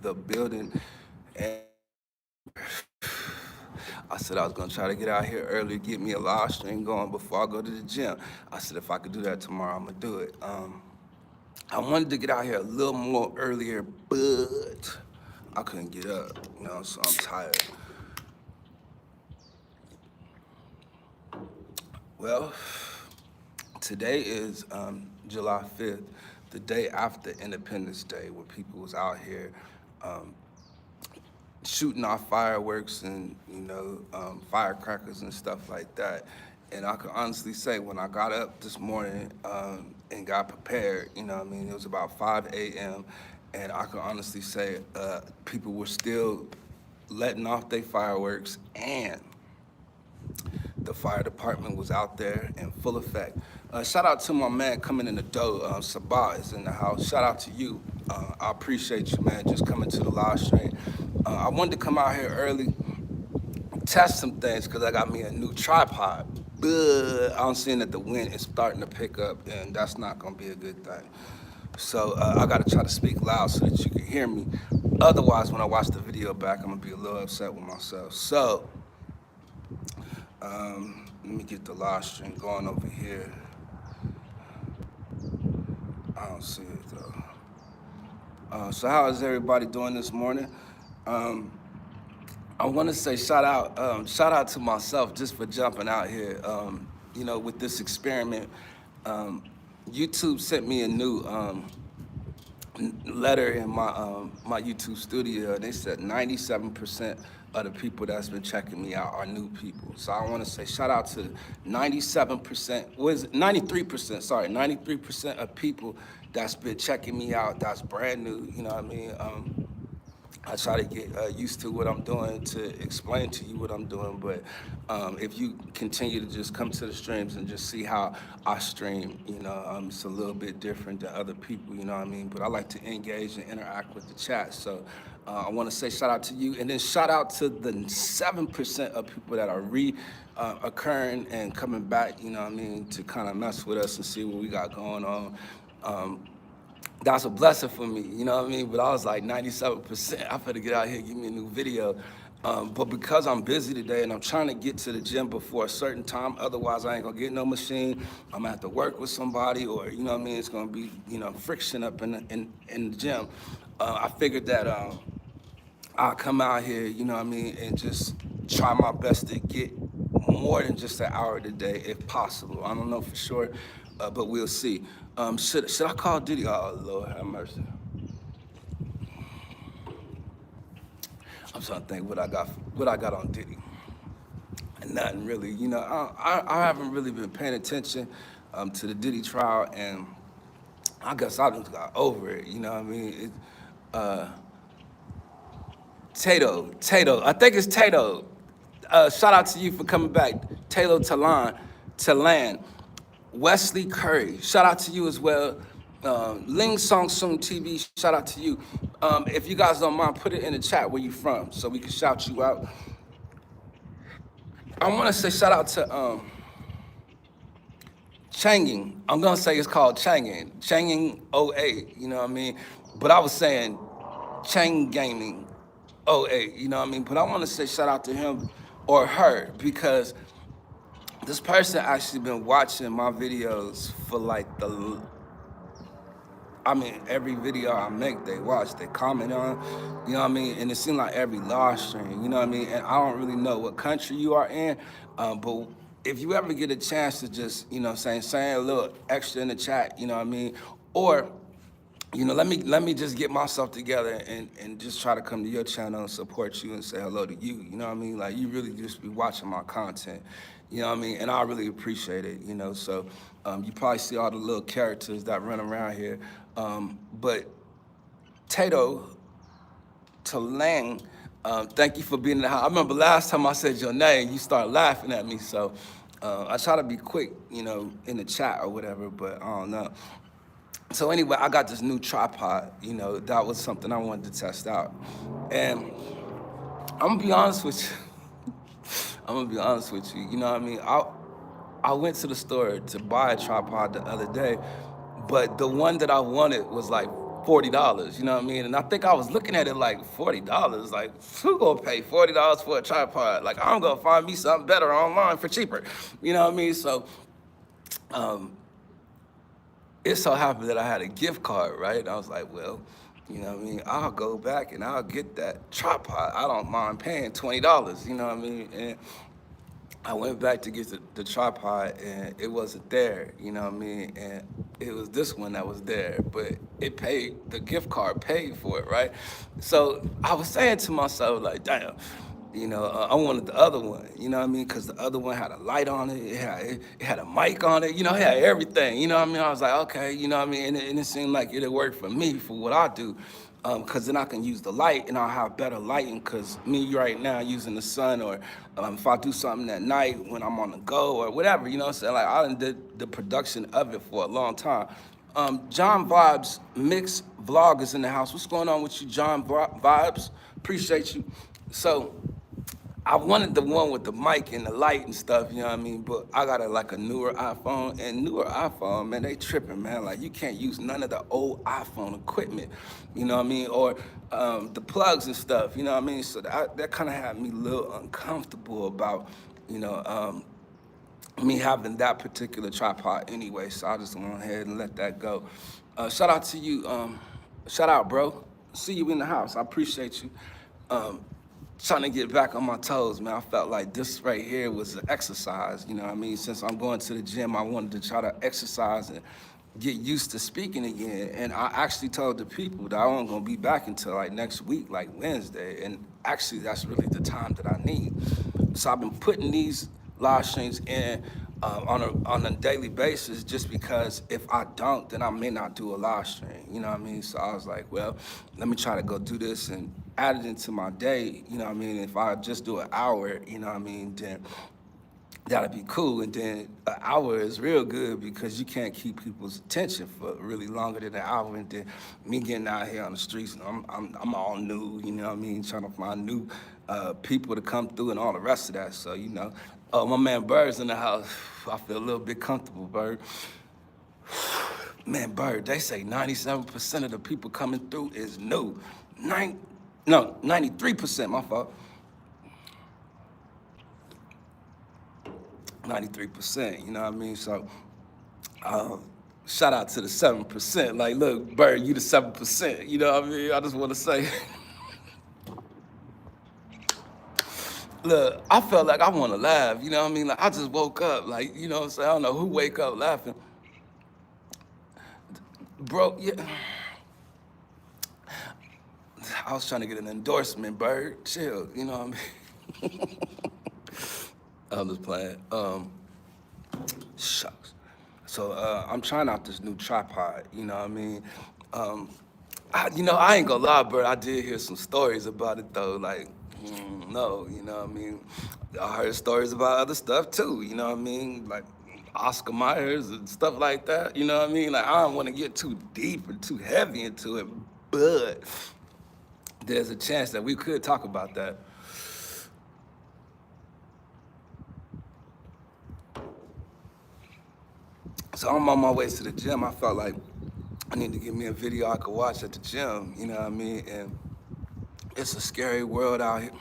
the building. And I said I was gonna try to get out here early, get me a live stream going before I go to the gym. I said if I could do that tomorrow, I'm gonna do it. I wanted to get out here a little more earlier, but I couldn't get up, so I'm tired. Well, today is July 5th, the day after Independence Day, where people was out here um, shooting off fireworks and firecrackers and stuff like that. And I can honestly say, when I got up this morning and got prepared, it was about 5 a.m. And I can honestly say people were still letting off their fireworks, and the fire department was out there in full effect. Shout out to my man coming in the door. Sabah is in the house. Shout out to you. I appreciate you, man, just coming to the live stream. I wanted to come out here early, test some things, because I got me a new tripod. But I'm seeing that the wind is starting to pick up, and that's not going to be a good thing. So I got to try to speak loud so that you can hear me. Otherwise, when I watch the video back, I'm going to be a little upset with myself. So let me get the live stream going over here. I don't see it though. So how is everybody doing this morning? I want to say shout out to myself just for jumping out here. With this experiment, YouTube sent me a new letter in my YouTube studio. They said 97% of the people that's been checking me out are new people. So I want to say shout out to 97%, 93%, sorry, 93% of people that's been checking me out that's brand new, you know what I mean? I try to get used to what I'm doing to explain to you what I'm doing, but if you continue to just come to the streams and just see how I stream, it's a little bit different than other people, you know what I mean? But I like to engage and interact with the chat, so I want to say shout out to you, and then shout out to the 7% of people that are occurring and coming back, you know what I mean, to kind of mess with us and see what we got going on. That's a blessing for me, you know what I mean? But I was like 97%, I better get out here, give me a new video. But because I'm busy today and I'm trying to get to the gym before a certain time, otherwise I ain't gonna get no machine. I'm gonna have to work with somebody, or, you know what I mean? It's gonna be, friction up in the gym. I figured that I'll come out here, you know what I mean, and just try my best to get more than just an hour today, if possible. I don't know for sure, but we'll see. Should I call Diddy? Oh, Lord have mercy. I'm trying to think what I got on Diddy. Nothing really, I haven't really been paying attention to the Diddy trial, and I guess I just got over it, you know what I mean? Tato, I think it's Tato. Shout out to you for coming back. Tato Talan. Wesley Curry, shout out to you as well. Ling Song Sung TV, shout out to you. If you guys don't mind, put it in the chat where you from so we can shout you out. I want to say shout out to Changing. I'm going to say it's called Changing 08, you know what I mean? But I was saying Chang Gaming 08, you know what I mean? But I want to say shout out to him or her, because this person actually been watching my videos for like every video I make, they watch, they comment on, you know what I mean? And it seemed like every live stream, you know what I mean? And I don't really know what country you are in, but if you ever get a chance to just, saying a little extra in the chat, you know what I mean? Or, let me just get myself together and just try to come to your channel and support you and say hello to you, you know what I mean? Like, you really just be watching my content, you know what I mean? And I really appreciate it, so you probably see all the little characters that run around here. But Tato Talang, thank you for being in the house. I remember last time I said your name, you started laughing at me, so I try to be quick, in the chat or whatever, but I don't know. So anyway, I got this new tripod, that was something I wanted to test out. And I'm gonna be honest with you. You know what I mean? I went to the store to buy a tripod the other day, but the one that I wanted was like $40, you know what I mean? And I think I was looking at it like $40, like who gonna pay $40 for a tripod? Like I'm gonna find me something better online for cheaper, you know what I mean? So it so happened that I had a gift card, right? And I was like, well, you know what I mean? I'll go back and I'll get that tripod. I don't mind paying $20, you know what I mean? And I went back to get the tripod and it wasn't there, you know what I mean? And it was this one that was there, but it paid, the gift card paid for it, right? So I was saying to myself, like, damn, you know, I wanted the other one, you know what I mean? Because the other one had a light on it, it had a mic on it, you know, it had everything, you know what I mean? I was like, okay, you know what I mean? And it seemed like it'd work for me, for what I do. Because then I can use the light and I'll have better lighting, because me right now using the sun, or if I do something at night when I'm on the go or whatever, you know what I'm saying? Like I done did the production of it for a long time. John Vibes Mix Vlog is in the house. What's going on with you, John Vibes? Appreciate you. So I wanted the one with the mic and the light and stuff, you know what I mean? But I got a newer iPhone, and newer iPhone, man, they tripping, man. Like you can't use none of the old iPhone equipment, you know what I mean? Or the plugs and stuff, you know what I mean? So that kind of had me a little uncomfortable about, you know, me having that particular tripod anyway. So I just went ahead and let that go. Shout out to you, shout out, bro. See you in the house. I appreciate you. Trying to get back on my toes, man. I felt like this right here was an exercise, you know what I mean? Since I'm going to the gym, I wanted to try to exercise and get used to speaking again. And I actually told the people that I wasn't gonna be back until like next week, like Wednesday. And actually that's really the time that I need. So I've been putting these live streams in on a daily basis, just because if I don't, then I may not do a live stream, you know what I mean? So I was like, well, let me try to go do this and add it into my day, you know what I mean? If I just do an hour, you know what I mean, then that'd be cool. And then an hour is real good, because you can't keep people's attention for really longer than an hour. And then me getting out here on the streets, and I'm all new, you know what I mean, trying to find new people to come through and all the rest of that. So, you know, oh, my man Bird's in the house. I feel a little bit comfortable, Bird. Man, Bird, they say 97% of the people coming through is new. 93%, my fault. 93%, you know what I mean? So, shout out to the 7%. Like, look, Bird, you the 7%, you know what I mean? I just want to say, look, I felt like I want to laugh, you know what I mean? Like, I just woke up, like, you know what I'm saying? I don't know who wake up laughing. Bro, yeah. I was trying to get an endorsement, Bird. Chill, you know what I mean? I'm just playing. Shucks. So I'm trying out this new tripod, you know what I mean? I ain't gonna lie, Bird, I did hear some stories about it though, like, no, you know what I mean? I heard stories about other stuff too, you know what I mean? Like Oscar Myers and stuff like that, you know what I mean? Like, I don't wanna get too deep and too heavy into it, but there's a chance that we could talk about that. So I'm on my way to the gym. I felt like I need to get me a video I could watch at the gym, you know what I mean? And it's a scary world out here.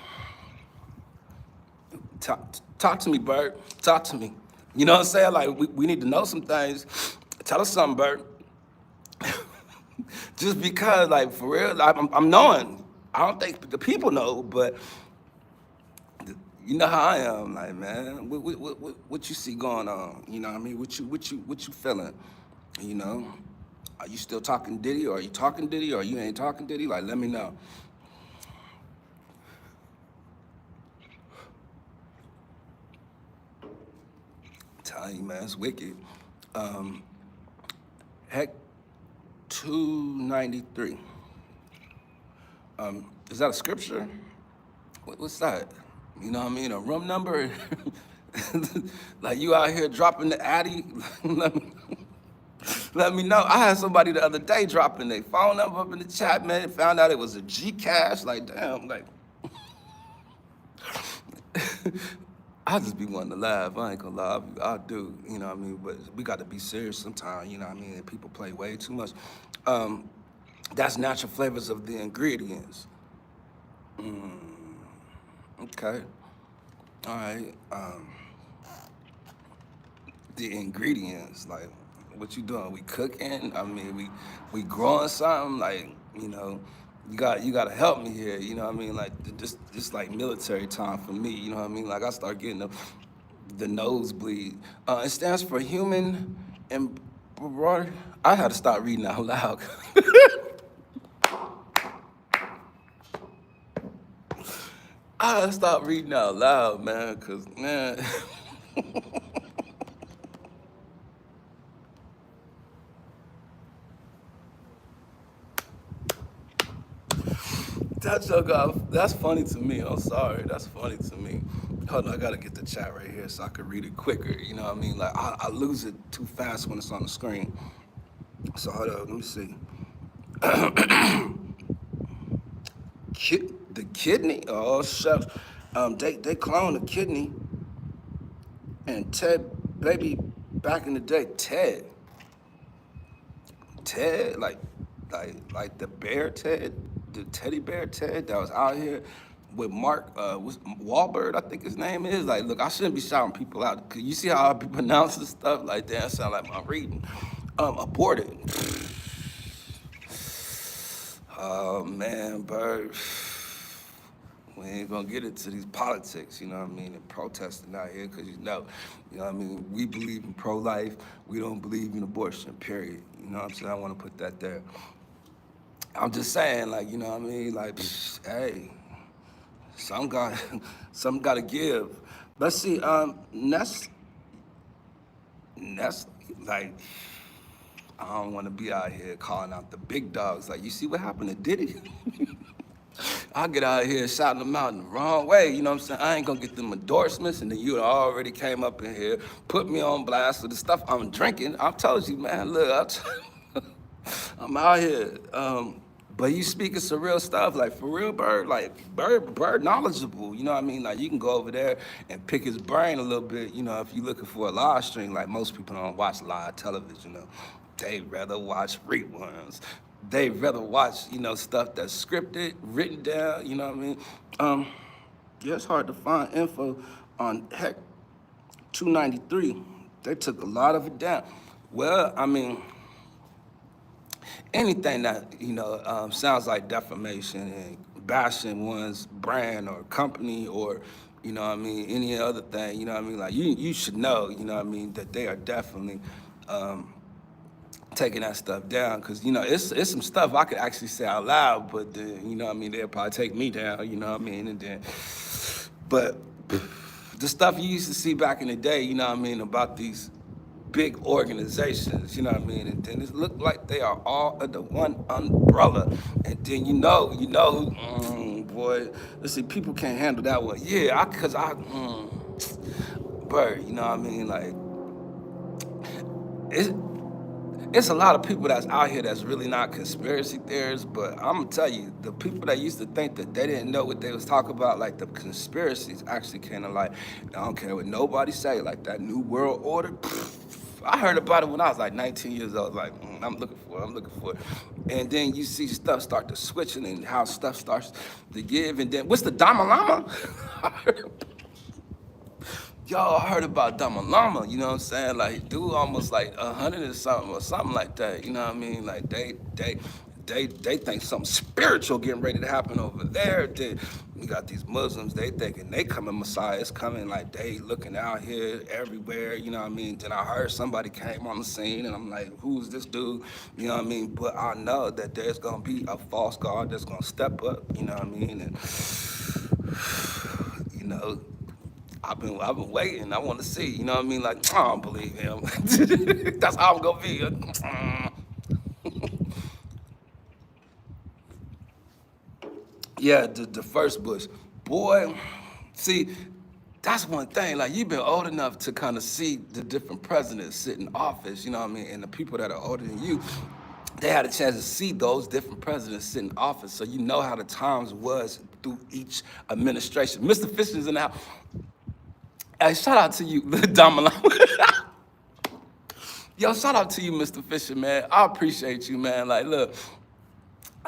Talk to me, Bird. Talk to me. You know what I'm saying? Like, we need to know some things. Tell us something, Bird. Just because, like, for real, I'm knowing. I don't think the people know, but you know how I am, like, man, what you see going on? You know what I mean? What you feeling? You know? Are you still talking Diddy, or are you talking Diddy, or you ain't talking Diddy? Like, let me know. I'm telling you, man, it's wicked. Heck, 293. Is that a scripture? What's that? You know what I mean? A room number? Like, you out here dropping the Addy? Let me know. I had somebody the other day dropping their phone number up in the chat, man, and found out it was a Gcash. Like, damn, like, I just be wanting to laugh. I ain't gonna lie, I do, you know what I mean? But we got to be serious sometimes, you know what I mean? And people play way too much. That's natural flavors of the ingredients. Okay. All right. The ingredients, like, what you doing? We cooking? I mean, we growing something? Like, you gotta help me here. You know what I mean? Like, just like military time for me. You know what I mean? Like, I start getting the nosebleed. It stands for human embroidery. I had to start reading out loud. I had to stop reading out loud, man, cause man. That's funny to me. I'm sorry. That's funny to me. Hold on, I gotta get the chat right here so I can read it quicker. You know what I mean? Like I lose it too fast when it's on the screen. So hold on, let me see. The kidney? Oh shucks. They cloned the kidney and Ted baby back in the day, Ted, like the bear Ted, the teddy bear Ted that was out here with Mark was Wahlberg, I think his name is. Like, look, I shouldn't be shouting people out. Cause you see how I be pronouncing stuff like that? It sound like my reading. Aborted. Oh man, Bird. We ain't gonna get into these politics, you know what I mean, and protesting out here, because you know what I mean, we believe in pro-life, we don't believe in abortion, period. You know what I'm saying? I wanna put that there. I'm just saying, like, you know what I mean, like, hey, some got, some gotta give. Let's see, Ness, like, I don't wanna be out here calling out the big dogs. Like, you see what happened to Diddy? I get out here shouting them out in the wrong way, you know what I'm saying? I ain't gonna get them endorsements, and then you already came up in here, put me on blast with the stuff I'm drinking. I told you, man, look, I'm out here. But you speaking some real stuff, like for real, Bird, like Bird knowledgeable, you know what I mean? Like you can go over there and pick his brain a little bit, you know, if you're looking for a live stream, like most people don't watch live television, you know. They rather watch reruns. They rather watch, stuff that's scripted, written down, you know what I mean? Yeah, it's hard to find info on Heck 293. They took a lot of it down. Well, I mean, anything that sounds like defamation and bashing one's brand or company or any other thing, like you should know, that they are definitely taking that stuff down, because it's some stuff I could actually say out loud, but then they'll probably take me down, and then but the stuff you used to see back in the day, about these big organizations, and then it looked like they are all under one umbrella, and then boy, let's see, people can't handle that one. Yeah, Bird, like it's it's a lot of people that's out here that's really not conspiracy theorists, but I'm gonna tell you, the people that used to think that they didn't know what they was talking about, like the conspiracies actually came to light. I don't care what nobody say, like that New World Order. I heard about it when I was like 19 years old. Like, I'm looking for it. And then you see stuff start to switching and how stuff starts to give. And then, what's the Dalai Lama? Y'all heard about Dama Lama, you know what I'm saying? Like, dude almost like 100 or something like that, you know what I mean? Like, they think something spiritual getting ready to happen over there. Then we got these Muslims, they thinking they coming, Messiah is coming, like they looking out here everywhere, you know what I mean? Then I heard somebody came on the scene and I'm like, who's this dude? You know what I mean? But I know that there's gonna be a false god that's gonna step up, you know what I mean? And, I've been waiting. I want to see. You know what I mean? Like, I don't believe him. That's how I'm gonna be. Yeah, the first Bush, boy. See, that's one thing. Like, you've been old enough to kind of see the different presidents sit in office. You know what I mean? And the people that are older than you, they had a chance to see those different presidents sit in office, so you know how the times was through each administration. Mr. Fisher's in the house. Hey, shout out to you, Domino. Yo, shout out to you, Mr. Fisher, man. I appreciate you, man. Like, look,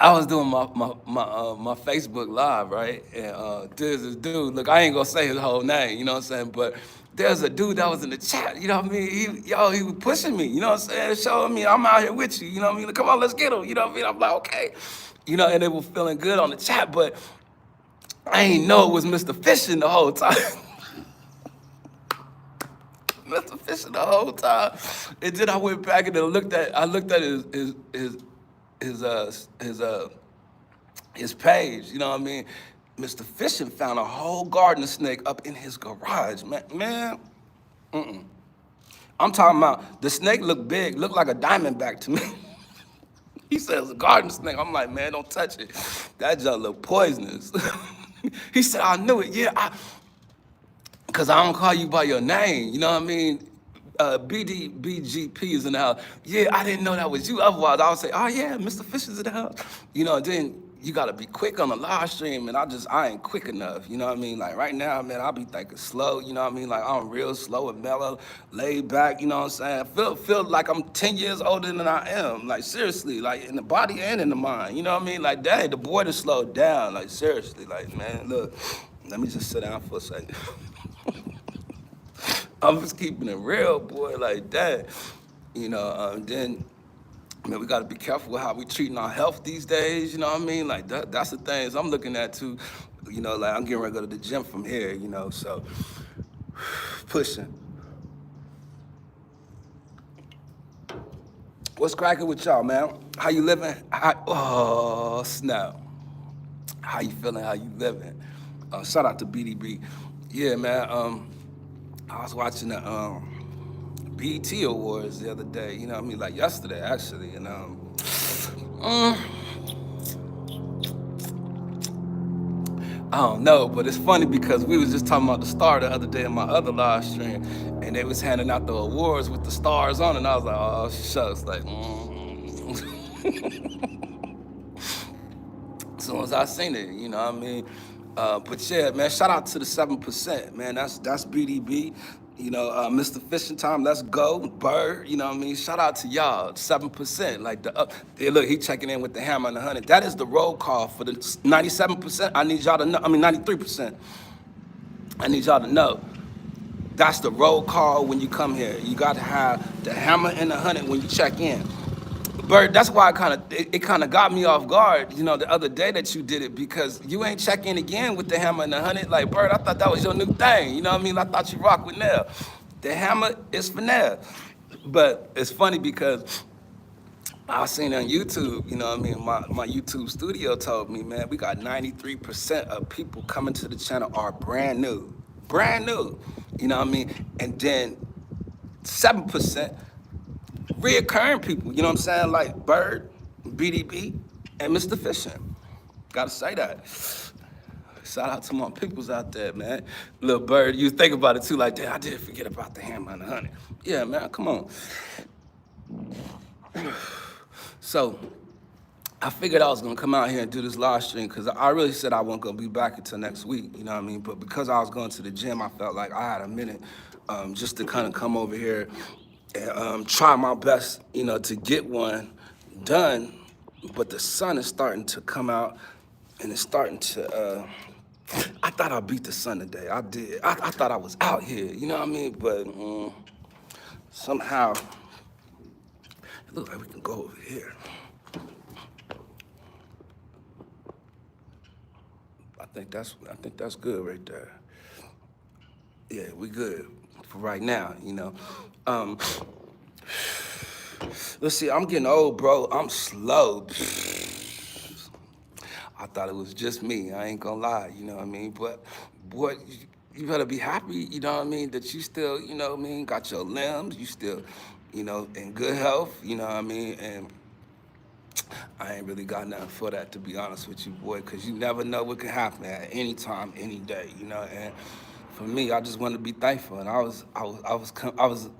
I was doing my Facebook Live, right? And there's this dude, look, I ain't gonna say his whole name, you know what I'm saying? But there's a dude that was in the chat, you know what I mean? He was pushing me, you know what I'm saying? Showing me I'm out here with you, you know what I mean? Like, come on, let's get him, you know what I mean? I'm like, okay. You know, and they were feeling good on the chat, but I ain't know it was Mr. Fishing the whole time. Mr. Fishing the whole time. And then I went back and then I looked at his uh his uh his page, you know what I mean? Mr. Fishing found a whole garden snake up in his garage, man. I'm talking about the snake looked big, looked like a diamondback to me. He says a garden snake. I'm like, man, don't touch it. That junk look poisonous. He said, I knew it. Yeah, because I don't call you by your name. You know what I mean? BGP is in the house. Yeah, I didn't know that was you. Otherwise, I would say, oh, yeah, Mr. Fisher's in the house. You know, then you got to be quick on the live stream, and I ain't quick enough. You know what I mean? Like, right now, man, I'll be thinking slow. You know what I mean? Like, I'm real slow and mellow, laid back. You know what I'm saying? Feel like I'm 10 years older than I am. Like, seriously, like, in the body and in the mind. You know what I mean? Like, dang, the boy done slowed down. Like, seriously. Like, man, look, let me just sit down for a second. I'm just keeping it real, boy, like that. You know, then, man, we gotta be careful with how we treating our health these days, you know what I mean? Like, that's the things I'm looking at too. You know, like, I'm getting ready to go to the gym from here, you know, so, pushing. What's cracking with y'all, man? How you living? Oh, snap. How you feeling? How you living? Shout out to BDB. Yeah, man, I was watching the BET Awards the other day, you know what I mean? Like yesterday, actually, and I don't know, but it's funny because we was just talking about the Star the other day in my other live stream, and they was handing out the awards with the stars on, and I was like, oh, shucks, like, As soon as I seen it, you know what I mean? But yeah, man, shout out to the 7%, man. That's BDB. You know, Mr. Fishing Time, let's go. Bird, you know what I mean? Shout out to y'all, 7%. Like, hey, look, he checking in with the hammer and the 100. That is the roll call for the 97%. I need y'all to know, 93%. I need y'all to know. That's the roll call when you come here. You got to have the hammer and the 100 when you check in. Bird, that's why it kind of got me off guard, you know, the other day that you did it, because you ain't check in again with the hammer and the 100. Like, Bird, I thought that was your new thing. You know what I mean? I thought you rock with Nell. The hammer is for Nell. But it's funny because I seen on YouTube, you know what I mean? My YouTube studio told me, man, we got 93% of people coming to the channel are brand new. Brand new. You know what I mean? And then 7% reoccurring people, you know what I'm saying? Like Bird, BDB, and Mr. Fishing. Gotta say that. Shout out to my peoples out there, man. Little Bird, you think about it too, like, damn, I did forget about the hammer and the 100. Yeah, man, come on. So, I figured I was gonna come out here and do this live stream because I really said I wasn't gonna be back until next week, you know what I mean? But because I was going to the gym, I felt like I had a minute just to kind of come over here and try my best, you know, to get one done. But the sun is starting to come out, and it's starting to, I thought I beat the sun today. I did. I thought I was out here, you know what I mean? But somehow, it looks like we can go over here. I think that's good right there. Yeah, we good for right now, you know. Let's see, I'm getting old, bro. I'm slow. I thought it was just me. I ain't gonna lie, you know what I mean? But, boy, you better be happy, you know what I mean, that you still, you know what I mean, got your limbs, you still, you know, in good health, you know what I mean? And I ain't really got nothing for that, to be honest with you, boy, because you never know what can happen at any time, any day, you know? And for me, I just wanted to be thankful, and I was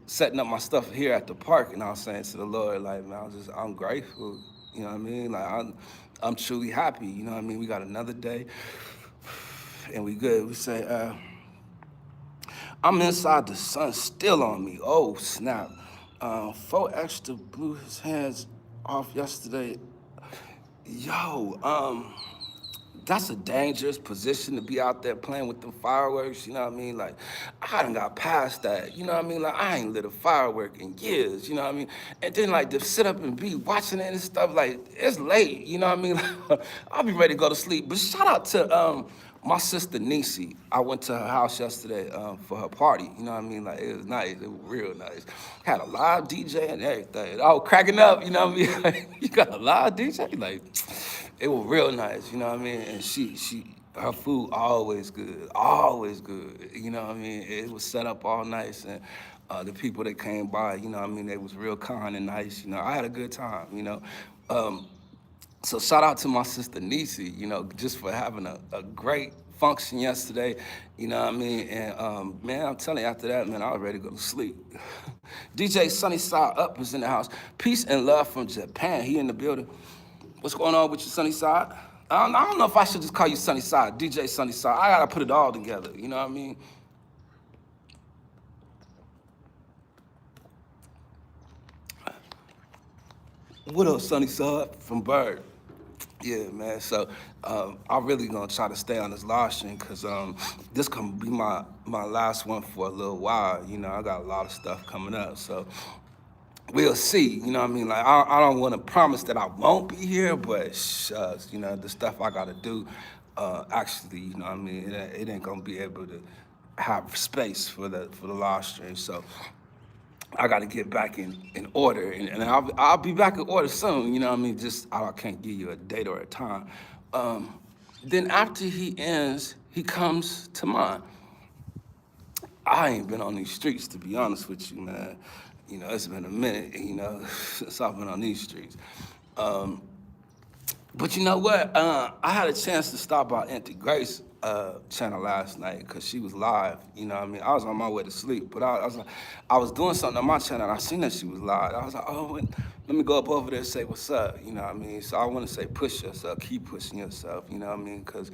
setting up my stuff here at the park, and I was saying to the Lord, like, man, I'm grateful, you know what I mean? Like, I'm truly happy, you know what I mean? We got another day, and we good. We say, I'm inside, the sun still on me. Oh, snap. 4 extra blew his hands off yesterday. Yo, that's a dangerous position to be out there playing with them fireworks, you know what I mean? Like, I done got past that, you know what I mean? Like, I ain't lit a firework in years, you know what I mean? And then, like, to sit up and be watching it and stuff, like, it's late, you know what I mean? Like, I'll be ready to go to sleep. But shout out to my sister Nisi. I went to her house yesterday for her party, you know what I mean? Like, it was nice, it was real nice. Had a live DJ and everything. I was cracking up, you know what I mean? Like, you got a live DJ? Like, it was real nice, you know what I mean? And her food always good, you know what I mean? It was set up all nice, and the people that came by, you know what I mean, they was real kind and nice, you know. I had a good time, you know. So shout out to my sister Nisi, you know, just for having a great function yesterday, you know what I mean? And man, I'm telling you, after that, man, I was ready to go to sleep. DJ Sunnyside Up is in the house. Peace and love from Japan. He in the building. What's going on with you, Sunnyside? I don't know if I should just call you Sunnyside, DJ Sunnyside. I gotta put it all together, you know what I mean? What up, Sunnyside from Bird? Yeah, man. So I'm really gonna try to stay on this live stream because this gonna be my last one for a little while. You know, I got a lot of stuff coming up, so we'll see. You know what I mean? Like I don't want to promise that I won't be here, but shucks, you know, the stuff I gotta do. Actually, you know what I mean? It ain't gonna be able to have space for the live stream. So I got to get back in order, and I'll be back in order soon. You know what I mean? Just I can't give you a date or a time. Then after he ends, he comes to mine. I ain't been on these streets, to be honest with you, man. You know, it's been a minute, you know, since I've been on these streets. But you know what? I had a chance to stop by Auntie Grace channel last night because she was live. You know what I mean? I was on my way to sleep, but I was doing something on my channel and I seen that she was live. I was like, oh, let me go up over there and say what's up. You know what I mean? So I want to say push yourself, keep pushing yourself. You know what I mean? Because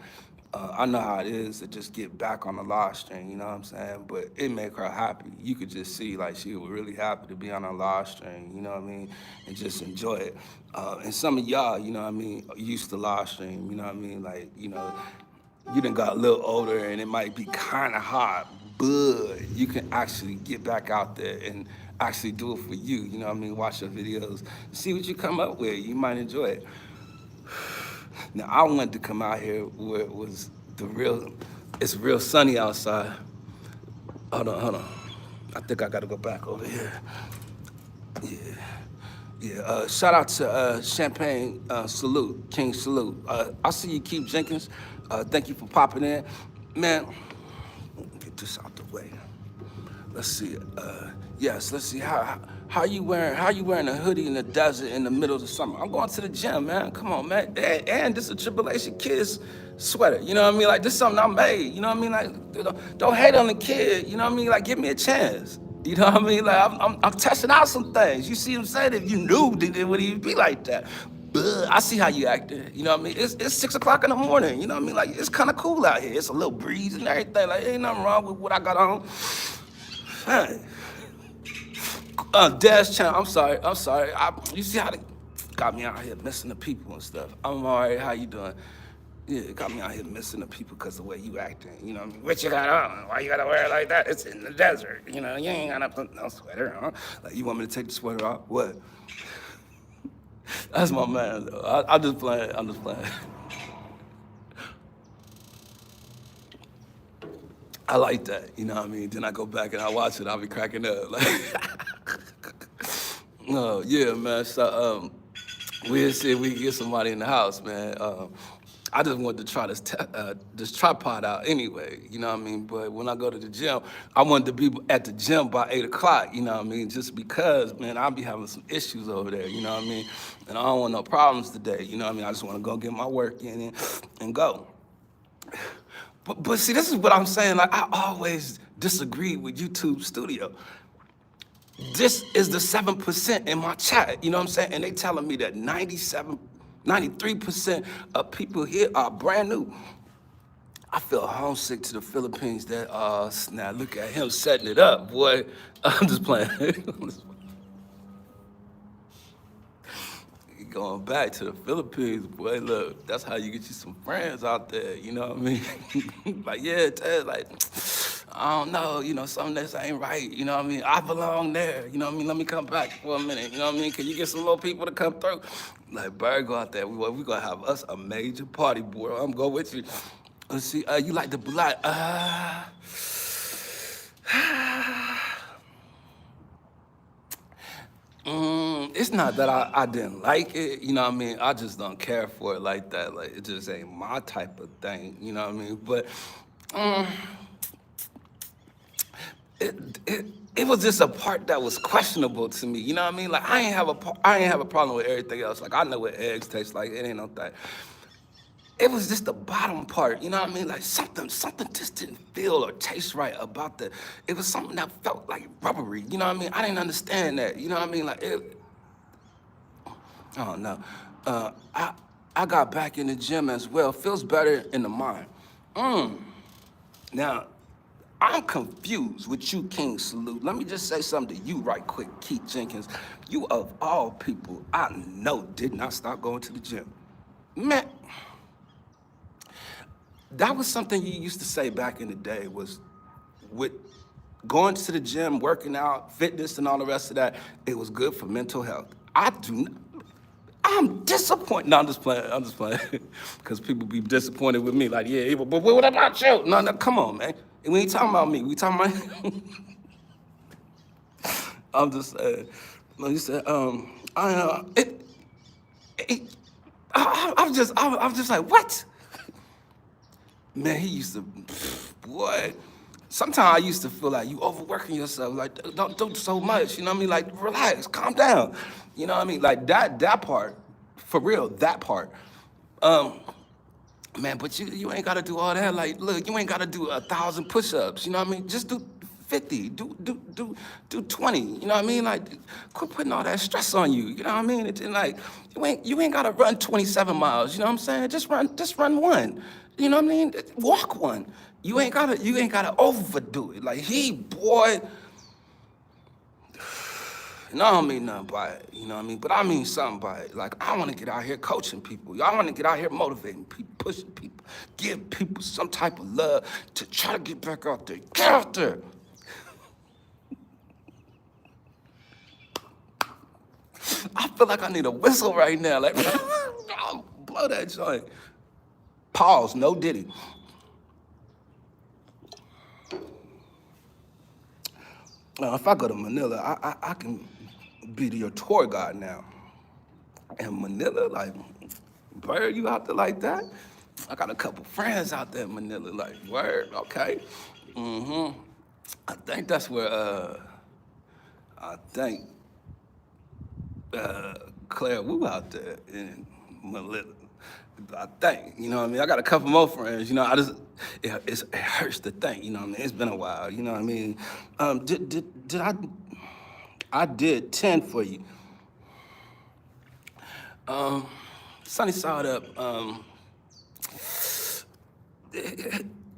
I know how it is to just get back on the live stream, you know what I'm saying? But it make her happy. You could just see like she was really happy to be on a live stream, you know what I mean? And just enjoy it. And some of y'all, you know what I mean, used to live stream, you know what I mean? Like, you know, you done got a little older and it might be kind of hard, but you can actually get back out there and actually do it for you, you know what I mean? Watch your videos, see what you come up with. You might enjoy it. Now, I wanted to come out here where it was it's real sunny outside. Hold on. I think I gotta go back over here. Yeah, shout out to Champagne Salute, King Salute. I see you, Keith Jenkins. Thank you for popping in. Man, get this out the way. Let's see. Yes, let's see. How you wearing a hoodie in the desert in the middle of the summer? I'm going to the gym, man. Come on, man. And this is a Tribulation Kidz sweater. You know what I mean? Like, this is something I made. You know what I mean? Like, don't hate on the kid. You know what I mean? Like, give me a chance. You know what I mean? Like, I'm testing out some things. You see what I'm saying? If you knew, then it would even be like that. But I see how you acting. You know what I mean? It's 6 o'clock in the morning. You know what I mean? Like, it's kind of cool out here. It's a little breeze and everything. Like, ain't nothing wrong with what I got on. Hey. Dad's channel, I'm sorry. You see how they got me out here missing the people and stuff. I'm all right, how you doing? Yeah, it got me out here missing the people because the way you acting, you know what I mean? What you got on? Why you gotta wear it like that? It's in the desert, you know? You ain't gotta put no sweater on. Like, you want me to take the sweater off? What? That's my man, though. I'm just playing. I like that, you know what I mean? Then I go back and I watch it, I'll be cracking up. Like, oh, yeah, man. So we'll see if we can get somebody in the house, man. I just wanted to try this tripod out anyway, you know what I mean? But when I go to the gym, I wanted to be at the gym by 8 o'clock, you know what I mean? Just because, man, I'll be having some issues over there, you know what I mean? And I don't want no problems today, you know what I mean? I just want to go get my work in and go. But see, this is what I'm saying. Like, I always disagree with YouTube Studio. This is the 7% in my chat, you know what I'm saying? And they telling me that 93% of people here are brand new. I feel homesick to the Philippines. That, snap, look at him setting it up, boy. I'm just playing. going back to the Philippines, boy, look, that's how you get you some friends out there, you know what I mean? Like, yeah, Ted, like, I don't know, you know, some of this ain't right, you know what I mean? I belong there, you know what I mean? Let me come back for a minute, you know what I mean? Can you get some little people to come through? Like, Bird, go out there, we gonna have us a major party, boy. I'm going with you. Let's see, you like the black, it's not that I didn't like it, you know what I mean? I just don't care for it like that. Like, it just ain't my type of thing, you know what I mean? But it was just a part that was questionable to me, you know what I mean? Like, I ain't have a problem with everything else. Like, I know what eggs taste like, it ain't no thing. It was just the bottom part, you know what I mean? Like something just didn't feel or taste right about it was something that felt like rubbery, you know what I mean? I didn't understand that, you know what I mean? Like, I don't know. I got back in the gym as well. Feels better in the mind. Now, I'm confused with you, King Salute. Let me just say something to you right quick, Keith Jenkins. You of all people I know did not stop going to the gym. Man, that was something you used to say back in the day was with going to the gym, working out, fitness, and all the rest of that, it was good for mental health. I'm disappointed. No, I'm just playing. Because people be disappointed with me. Like, yeah, but what about you? No, come on, man. We ain't talking about me. We talking about I'm just saying. No, you said, I'm just like, what? Man, he used to, boy. Sometimes I used to feel like you overworking yourself. Like, don't do so much. You know what I mean? Like, relax, calm down. You know what I mean? Like that part, for real, that part. Man, but you ain't gotta do all that. Like, look, you ain't gotta do 1,000 push-ups. You know what I mean? Just do 50. Do 20. You know what I mean? Like, quit putting all that stress on you. You know what I mean? And like, you ain't gotta run 27 miles. You know what I'm saying? Just run one. You know what I mean? Walk one. You ain't gotta overdo it. Like boy. And I don't mean nothing by it, you know what I mean? But I mean something by it. Like, I want to get out here coaching people. I want to get out here motivating people, pushing people, give people some type of love to try to get back out there. Get out there. I feel like I need a whistle right now. Like, blow that joint. Pause, no Diddy. If I go to Manila, I can be your tour guide now. And Manila, like, Bird, you out there like that? I got a couple friends out there in Manila, like, word, okay. I think that's where, I think Claire Wu out there in Manila. I think, you know what I mean? I got a couple more friends, you know, it hurts to think, you know what I mean? It's been a while, you know what I mean? I did 10 for you. Sunny side up,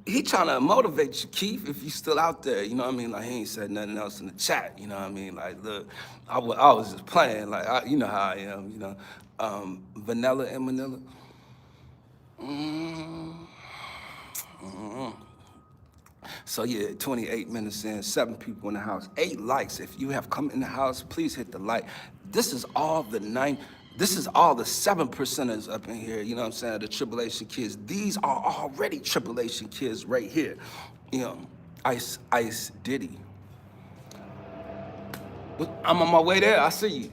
he trying to motivate you, Keith, if you still out there, you know what I mean? Like, he ain't said nothing else in the chat, you know what I mean? Like, look, I was just playing, like, you know how I am, you know? Vanilla and Manila. So yeah, 28 minutes in, 7 people in the house, 8 likes. If you have come in the house, please hit the like. This is all the 7%ers up in here, you know what I'm saying, the Tribulation Kids. These are already Tribulation Kids right here. You know, Ice Diddy. I'm on my way there, I see you,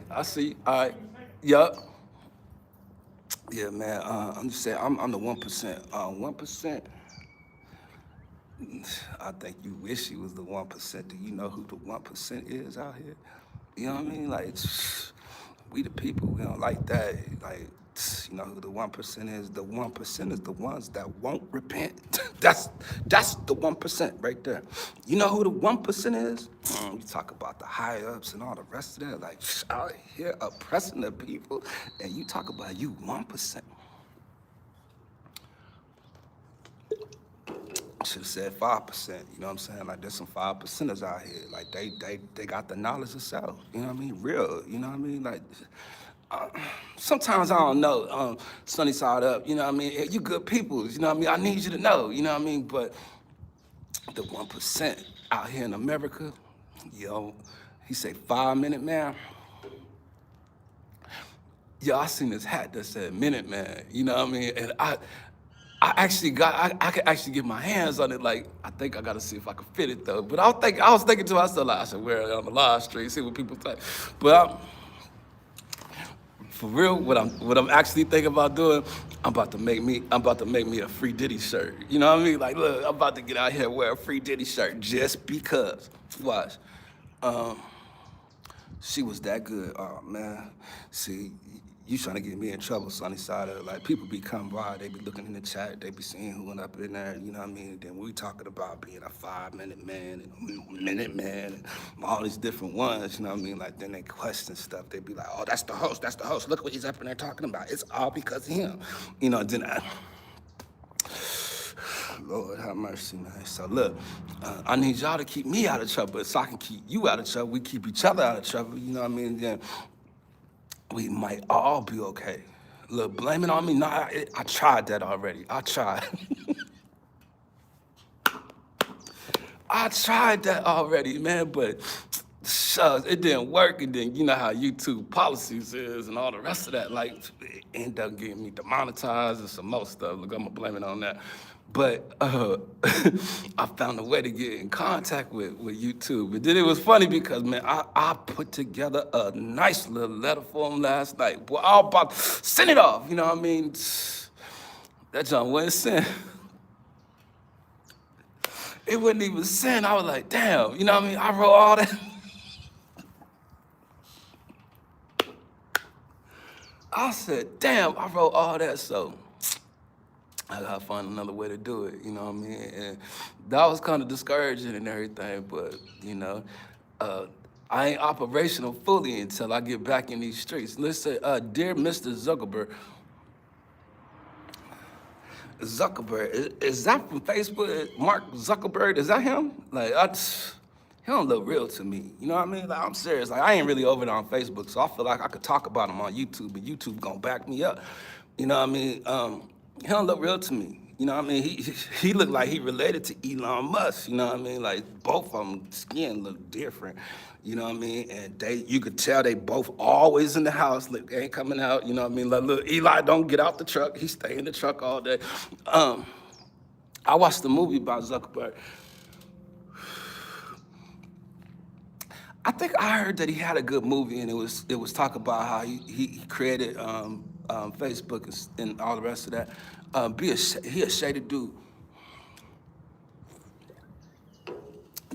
all right, yup. Yeah, man, I'm just saying, I'm the 1%. 1%. I think you wish you was the 1%. Do you know who the 1% is out here? You know what I mean? Like, we the people, we don't like that. Like, you know who the 1% is? The 1% is the ones that won't repent. That's the 1% right there. You know who the 1% is? You talk about the high ups and all the rest of that, like out here oppressing the people, and you talk about you 1%. Should have said 5%, you know what I'm saying? Like, there's some 5%ers out here. Like, they got the knowledge of self, you know what I mean? Real, you know what I mean? Like, sometimes I don't know, sunny side up, you know what I mean? You good people, you know what I mean? I need you to know, you know what I mean? But the 1% out here in America, yo, he say 5-minute man. Yo, I seen this hat that said Minute Man, you know what I mean? And I could actually get my hands on it. Like, I think I gotta see if I can fit it though. But I was thinking to myself, like, I should wear it on the live stream, see what people think. But for real, what I'm actually thinking about doing, I'm about to make me a Free Diddy shirt. You know what I mean? Like, look, I'm about to get out here and wear a Free Diddy shirt just because. Watch. She was that good. Oh man. See, you trying to get me in trouble, Sunny Side Up. Like, people be coming by, they be looking in the chat, they be seeing who went up in there, you know what I mean? Then we talking about being a 5-minute man and a minute man and all these different ones, you know what I mean? Like, then they question stuff. They be like, oh, that's the host. Look what he's up in there talking about. It's all because of him. You know, then Lord have mercy, man. So look, I need y'all to keep me out of trouble so I can keep you out of trouble. We keep each other out of trouble, you know what I mean? Then we might all be okay. Look, blame it on me. Nah, I tried that already. I tried. I tried that already, man, but shucks, it didn't work. And then you know how YouTube policies is and all the rest of that. Like, it ended up getting me demonetized and some more stuff. Look, I'm gonna blame it on that. But I found a way to get in contact with YouTube. And then it was funny because, man, I put together a nice little letter for him last night. Boy, I was about to send it off, you know what I mean? That John wasn't sent. It wasn't even sent. I was like, damn, you know what I mean? I wrote all that. I said, damn, I wrote all that, so I gotta find another way to do it, you know what I mean? And that was kind of discouraging and everything, but, you know, I ain't operational fully until I get back in these streets. Listen, dear Mr. Zuckerberg, is that from Facebook? Mark Zuckerberg, is that him? Like, he don't look real to me, you know what I mean? Like, I'm serious, like, I ain't really over there on Facebook, so I feel like I could talk about him on YouTube, but YouTube gonna back me up, you know what I mean? He don't look real to me. You know what I mean? He looked like he related to Elon Musk, you know what I mean? Like, both of them skin look different, you know what I mean? And you could tell they both always in the house, look, they ain't coming out, you know what I mean? Like, look, Eli don't get out the truck, he stay in the truck all day. I watched the movie about Zuckerberg. I think I heard that he had a good movie, and it was talk about how he created Facebook and all the rest of that. He a shady dude.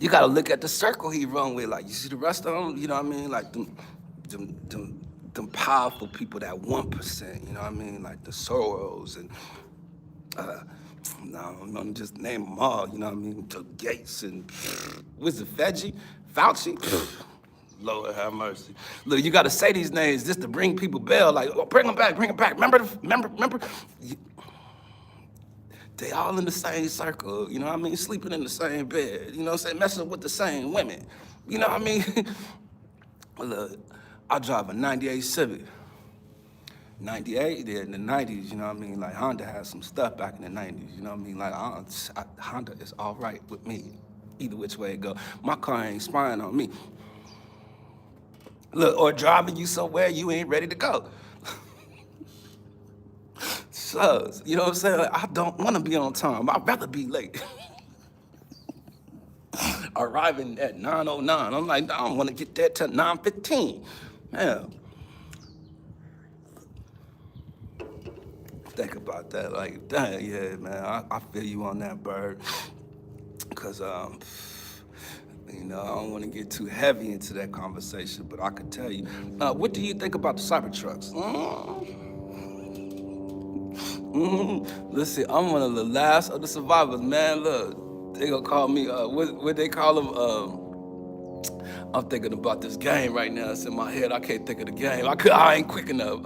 You gotta look at the circle he run with. Like, you see the rest of them, you know what I mean? Like them powerful people, that 1%, you know what I mean? Like the Soros and no, I'm just name them all, you know what I mean? Bill Gates and what's it, Fauci? Lord have mercy. Look, you gotta say these names just to bring people bail. Like, oh, bring them back. Remember? They all in the same circle, you know what I mean? Sleeping in the same bed, you know what I'm saying? Messing with the same women, you know what I mean? Look, I drive a 98 Civic. 98, in the 90s, you know what I mean? Like, Honda had some stuff back in the 90s, you know what I mean? Like, Honda is all right with me, either which way it go. My car ain't spying on me. Look, or driving you somewhere you ain't ready to go. So, you know what I'm saying? Like, I don't want to be on time. I'd rather be late. Arriving at 9:09. I'm like, I don't want to get there till 9:15. Man. Think about that. Like, dang, yeah, man. I feel you on that, Bird. Because, you know, I don't want to get too heavy into that conversation, but I could tell you. What do you think about the Cybertrucks? Listen, I'm one of the last of the survivors, man. Look, they gonna call me, what they call them? I'm thinking about this game right now. It's in my head. I can't think of the game. I ain't quick enough.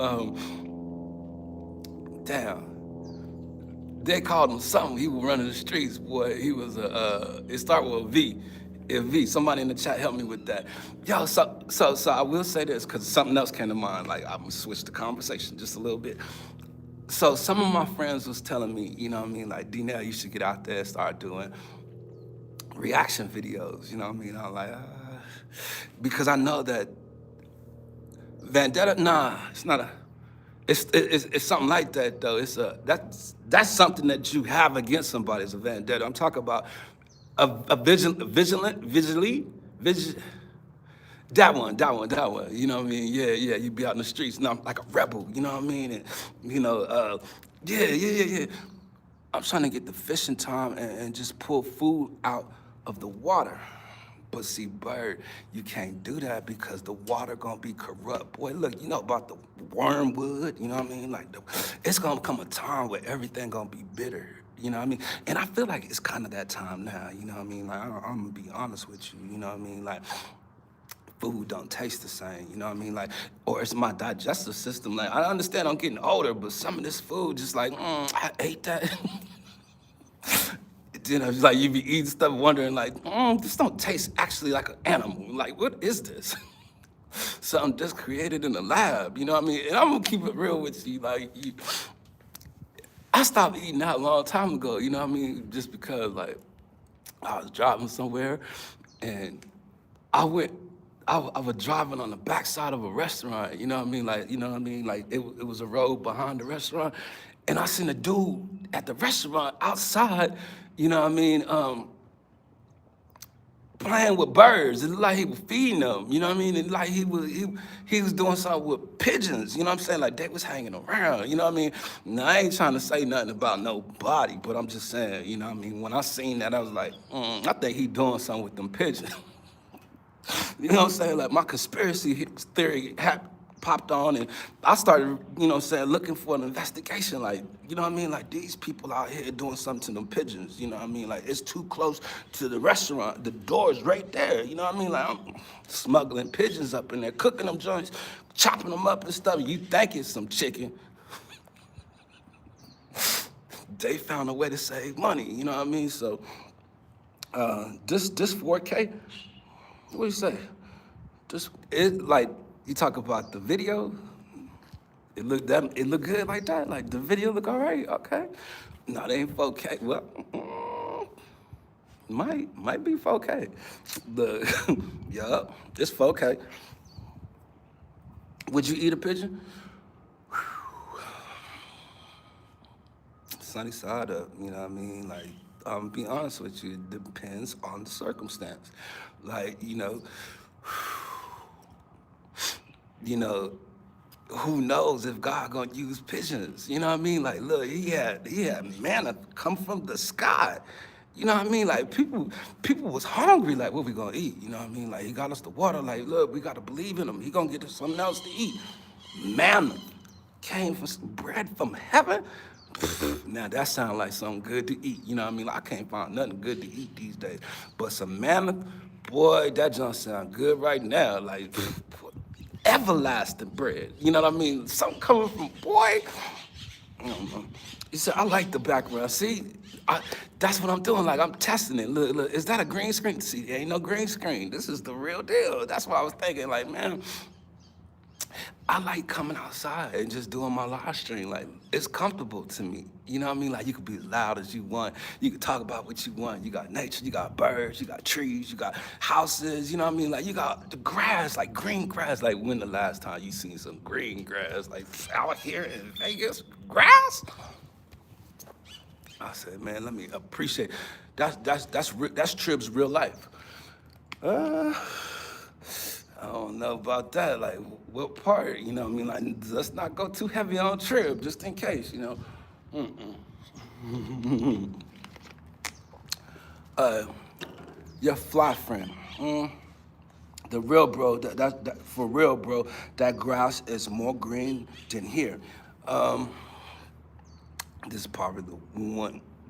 Damn. They called him something. He was running the streets, boy. He was it started with a V. Yeah, V, somebody in the chat help me with that. Yo, so I will say this because something else came to mind. Like I'm gonna switch the conversation just a little bit. So some of my friends was telling me, you know what I mean, like D-Nell, you should get out there and start doing reaction videos. You know what I mean? I'm like, because I know that vendetta. Nah, it's not a. It's something like that though. That's something that you have against somebody. It's a vendetta. I'm talking about a vigilante. That one. You know what I mean? Yeah. You be out in the streets, and I'm like a rebel. You know what I mean? And yeah. I'm trying to get the fishing time and just pull food out of the water. But see, Bird, you can't do that because the water gonna be corrupt. Boy, look, you know about the wormwood, you know what I mean? Like, it's gonna come a time where everything gonna be bitter, you know what I mean? And I feel like it's kind of that time now, you know what I mean? Like, I'm gonna be honest with you, you know what I mean? Like, food don't taste the same, you know what I mean? Like, or it's my digestive system. Like, I understand I'm getting older, but some of this food just like, I ate that. You know, it's like you be eating stuff wondering like, this don't taste actually like an animal. Like, what is this? Something just created in the lab, you know what I mean? And I'm gonna keep it real with you. Like, I stopped eating that a long time ago, you know what I mean? Just because like, I was driving somewhere and I was driving on the backside of a restaurant, you know what I mean? Like, you know what I mean? Like, it was a road behind the restaurant. And I seen a dude at the restaurant outside, you know what I mean, playing with birds. It looked like he was feeding them, you know what I mean? And like he was doing something with pigeons, you know what I'm saying? Like they was hanging around, you know what I mean? Now I ain't trying to say nothing about nobody, but I'm just saying, you know what I mean? When I seen that, I was like, I think he doing something with them pigeons. You know what I'm saying? Like my conspiracy theory popped on and I started, you know what I'm saying, looking for an investigation. Like, you know what I mean? Like these people out here doing something to them pigeons, you know what I mean? Like it's too close to the restaurant. The door's right there, you know what I mean? Like I'm smuggling pigeons up in there, cooking them joints, chopping them up and stuff. You think it's some chicken. They found a way to save money, you know what I mean? So this 4K, what do you say? Like you talk about the video, it looked good like that. Like the video look all right, okay. No, they ain't 4K. Well, might be 4K. Yup, it's 4K. Would you eat a pigeon? Sunny side up, you know what I mean? Like, be honest with you, it depends on the circumstance. Like, you know, who knows if God gonna use pigeons? You know what I mean? Like, look, he had manna come from the sky. You know what I mean? Like people was hungry. Like, what we gonna eat? You know what I mean? Like, he got us the water. Like, look, we gotta believe in him. He gonna get us something else to eat. Manna came from bread from heaven. Now that sounds like something good to eat. You know what I mean? Like, I can't find nothing good to eat these days. But some manna, boy, that junk sound good right now. Like everlasting bread. You know what I mean? Something coming from, boy. You said, I like the background. See, that's what I'm doing. Like, I'm testing it. Look, is that a green screen? See, there ain't no green screen. This is the real deal. That's what I was thinking. Like, man, I like coming outside and just doing my live stream. Like, it's comfortable to me. You know what I mean? Like, you can be as loud as you want. You can talk about what you want. You got nature, you got birds, you got trees, you got houses. You know what I mean? Like, you got the grass, like green grass. Like, when the last time you seen some green grass? Like, out here in Vegas, grass? I said, man, let me appreciate. That's Trib's real life. I don't know about that. Like, what part? You know what I mean? Like, let's not go too heavy on Trib, just in case, you know. Your fly friend. The real bro, that for real, bro, that grass is more green than here. This is probably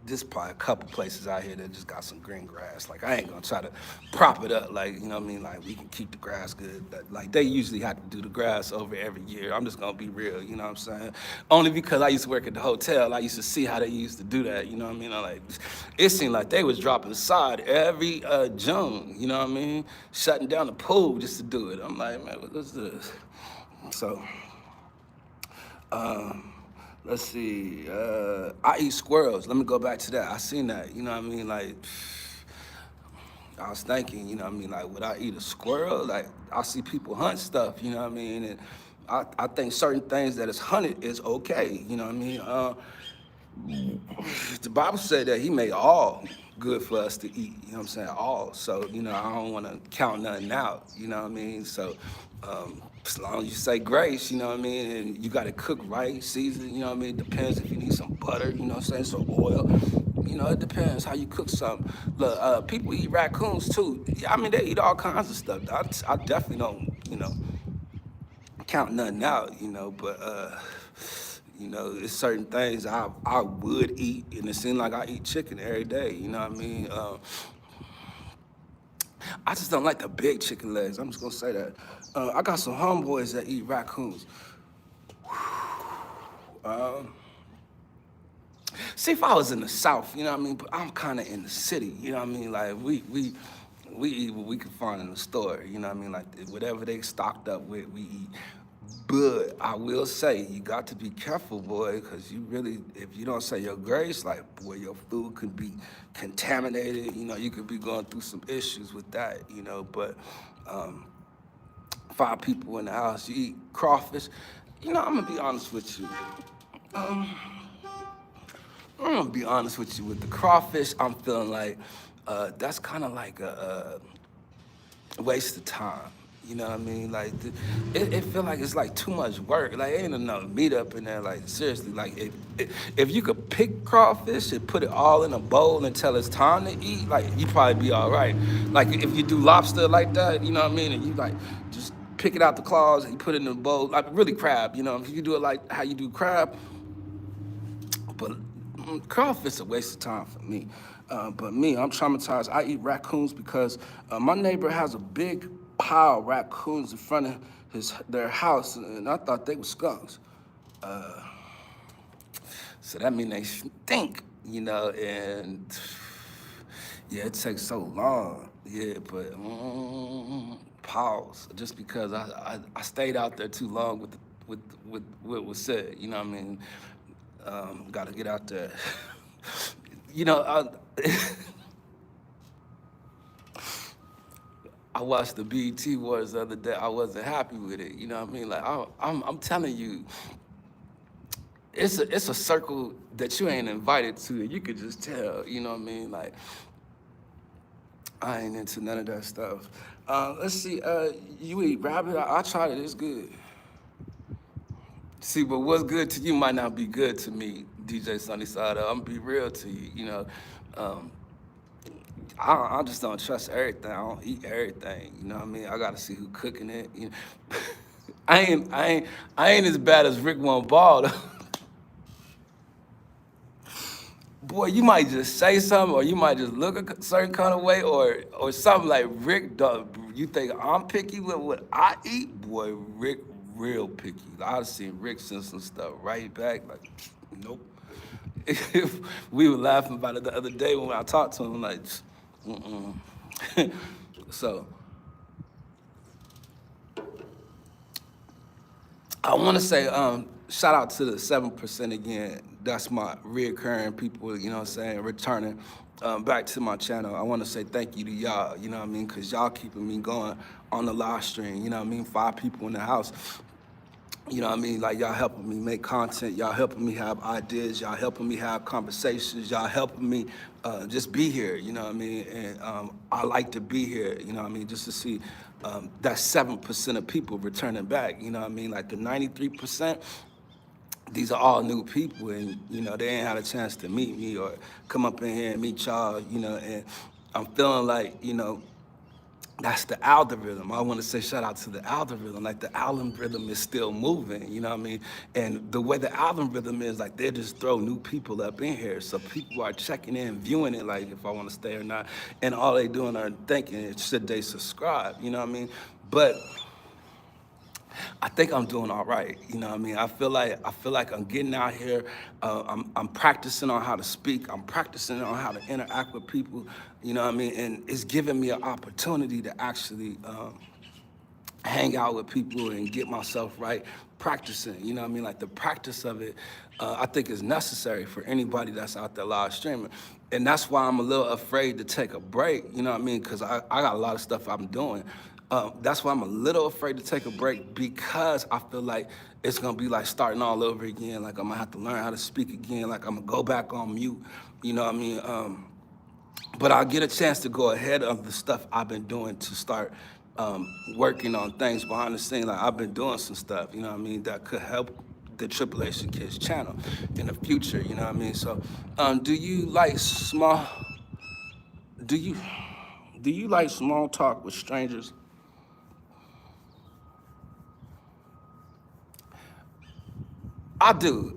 there's probably a couple places out here that just got some green grass. Like, I ain't gonna try to prop it up. Like, you know what I mean? Like, we can keep the grass good. Like, they usually have to do the grass over every year. I'm just gonna be real, you know what I'm saying? Only because I used to work at the hotel, I used to see how they used to do that, you know what I mean? Like, it seemed like they was dropping sod every June, you know what I mean? Shutting down the pool just to do it. I'm like, man, what's this? So, let's see. I eat squirrels. Let me go back to that. I seen that. You know what I mean? Like, I was thinking, you know what I mean? Like, would I eat a squirrel? Like, I see people hunt stuff, you know what I mean? And I think certain things that is hunted is okay, you know what I mean? The Bible said that he made all good for us to eat, you know what I'm saying? All. So, you know, I don't want to count nothing out, you know what I mean? So, as long as you say grace, you know what I mean? And you got to cook right, season, you know what I mean? It depends if you need some butter, you know what I'm saying? Some oil. You know, it depends how you cook something. Look, people eat raccoons too. I mean, they eat all kinds of stuff. I definitely don't, you know, count nothing out, you know, but, you know, it's certain things I would eat, and it seems like I eat chicken every day, you know what I mean? I just don't like the big chicken legs. I'm just gonna say that. I got some homeboys that eat raccoons. See, if I was in the South, you know what I mean, but I'm kind of in the city, you know what I mean? Like, we eat what we can find in the store, you know what I mean? Like, whatever they stocked up with, we eat. But I will say, you got to be careful, boy, because you really, if you don't say your grace, like, boy, your food could be contaminated, you know, you could be going through some issues with that, you know, but 5 people in the house, you eat crawfish. You know, I'm gonna be honest with you. I'm gonna be honest with you. With the crawfish, I'm feeling like that's kind of like a waste of time. You know what I mean? Like, it feel like it's like too much work. Like, ain't enough meat up in there. Like, seriously, like, if you could pick crawfish and put it all in a bowl until it's time to eat, like, you probably be all right. Like, if you do lobster like that, you know what I mean? And you, like, just pick it out the claws and you put it in a bowl. Like, really crab, you know? If you do it like how you do crab, but crawfish is a waste of time for me. But me, I'm traumatized. I eat raccoons because my neighbor has a big pile of raccoons in front of their house, and I thought they were skunks. So that means they stink, you know, and yeah, it takes so long. Yeah, but pause. Just because I stayed out there too long with what was said, you know what I mean? Got to get out there. You know, I watched the BET Awards the other day. I wasn't happy with it. You know what I mean? Like, I'm telling you, it's a circle that you ain't invited to. You could just tell. You know what I mean? Like, I ain't into none of that stuff. Let's see. You eat rabbit? I tried it. It's good. See, but what's good to you might not be good to me, DJ Sunnyside. I'm gonna be real to you. You know, I just don't trust everything. I don't eat everything. You know what I mean? I gotta see who cooking it. You know? I ain't as bad as Rick One Ball though. Boy, you might just say something, or you might just look a certain kind of way, or something like Rick. You think I'm picky with what I eat? Boy, Rick real picky. I've seen Rick send some stuff right back. Like, nope. We were laughing about it the other day when I talked to him. Like, So, I want to say shout out to the 7% again. That's my reoccurring people, you know what I'm saying, returning back to my channel. I want to say thank you to y'all, you know what I mean, because y'all keeping me going on the live stream, you know what I mean, 5 people in the house. You know what I mean? Like, y'all helping me make content. Y'all helping me have ideas. Y'all helping me have conversations. Y'all helping me just be here, you know what I mean? And I like to be here, you know what I mean? Just to see that 7% of people returning back, you know what I mean? Like the 93%, these are all new people, and, you know, they ain't had a chance to meet me or come up in here and meet y'all, you know, and I'm feeling like, you know, That's the algorithm. I want to say shout out to the algorithm. Like the algorithm is still moving, you know what I mean? And the way the algorithm is, like they just throw new people up in here. So people are checking in, viewing it, like if I want to stay or not. And all they doing are thinking, should they subscribe, you know what I mean? But I think I'm doing all right. You know what I mean? I feel like I'm getting out here. I'm practicing on how to speak. I'm practicing on how to interact with people. You know what I mean? And it's giving me an opportunity to actually hang out with people and get myself right practicing. You know what I mean? Like the practice of it, I think is necessary for anybody that's out there live streaming. And that's why I'm a little afraid to take a break, you know what I mean? Because I got a lot of stuff I'm doing. That's why I'm a little afraid to take a break, because I feel like it's gonna be like starting all over again. Like I'm gonna have to learn how to speak again. Like I'm gonna go back on mute, you know what I mean? But I'll get a chance to go ahead of the stuff I've been doing to start working on things behind the scene. Like I've been doing some stuff, you know what I mean, that could help the Tribulation Kidz channel in the future, you know what I mean? So, do you like small talk with strangers? I do.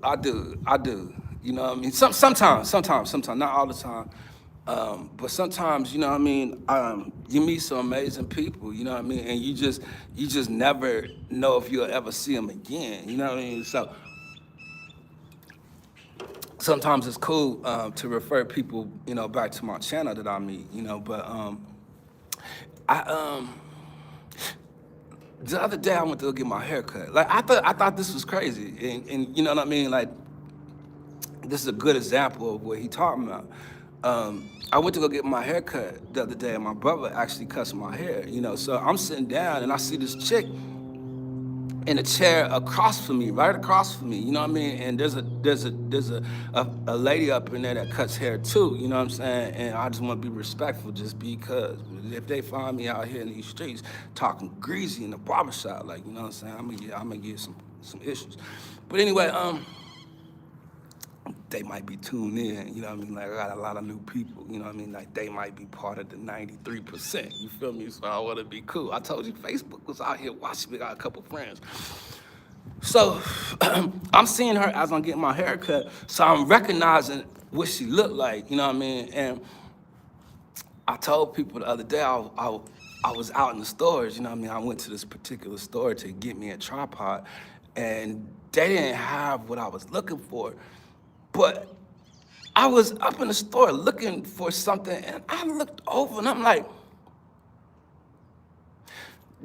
You know what I mean? Sometimes, not all the time. But sometimes, you know what I mean, you meet some amazing people, you know what I mean? And you just never know if you'll ever see them again, you know what I mean? So sometimes it's cool to refer people, you know, back to my channel that I meet, you know, but I the other day I went to go get my hair cut. Like I thought this was crazy. And you know what I mean? Like this is a good example of what he talking about. I went to go get my hair cut the other day, and my brother actually cuts my hair, you know. So I'm sitting down and I see this chick in a chair across from me, right across from me, you know what I mean? And there's a lady up in there that cuts hair too, you know what I'm saying? And I just want to be respectful, just because if they find me out here in these streets talking greasy in the barbershop, like, you know what I'm saying? I'm gonna get some issues. But anyway, they might be tuned in, you know what I mean? Like I got a lot of new people, you know what I mean? Like they might be part of the 93%, you feel me? So I wanna be cool. I told you Facebook was out here watching me, got a couple friends. So I'm seeing her as I'm getting my hair cut, so I'm recognizing what she looked like, you know what I mean? And I told people the other day I was out in the stores, you know what I mean? I went to this particular store to get me a tripod, and they didn't have what I was looking for. But I was up in the store looking for something, and I looked over and I'm like,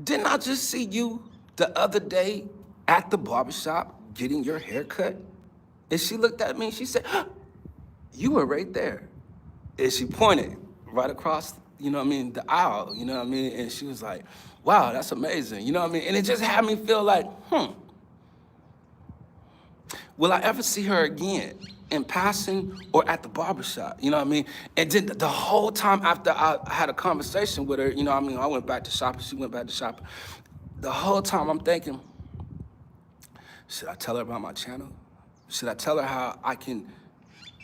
didn't I just see you the other day at the barbershop getting your hair cut? And she looked at me and she said, you were right there. And she pointed right across, you know what I mean, the aisle, you know what I mean? And she was like, wow, that's amazing, you know what I mean? And it just had me feel like, will I ever see her again in passing or at the barbershop? You know what I mean? And then the whole time after I had a conversation with her, you know what I mean? I went back to shopping, she went back to shopping. The whole time I'm thinking, should I tell her about my channel? Should I tell her how I can,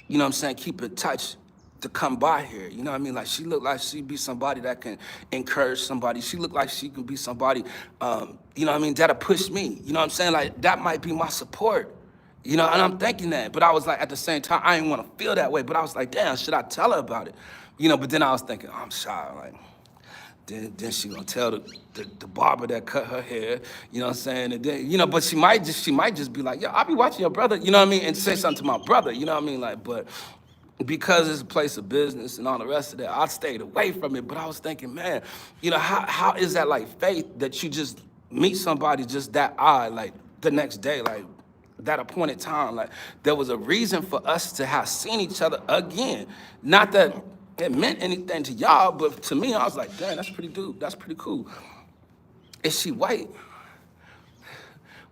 you know what I'm saying, keep in touch to come by here? You know what I mean? Like she looked like she'd be somebody that can encourage somebody. She looked like she can be somebody, you know what I mean, that'll push me. You know what I'm saying? Like that might be my support. You know, and I'm thinking that, but I was like, at the same time, I didn't want to feel that way, but I was like, damn, should I tell her about it? You know, but then I was thinking, oh, I'm shy, like, then she gonna tell the barber that cut her hair, you know what I'm saying? And then, you know, but she might just be like, yo, I'll be watching your brother, you know what I mean? And say something to my brother, you know what I mean? Like, but because it's a place of business and all the rest of that, I stayed away from it. But I was thinking, man, you know, how is that like faith that you just meet somebody just that odd, like the next day, like, that appointed time, like there was a reason for us to have seen each other again. Not that it meant anything to y'all, but to me, I was like, dang, that's pretty cool. Is she white?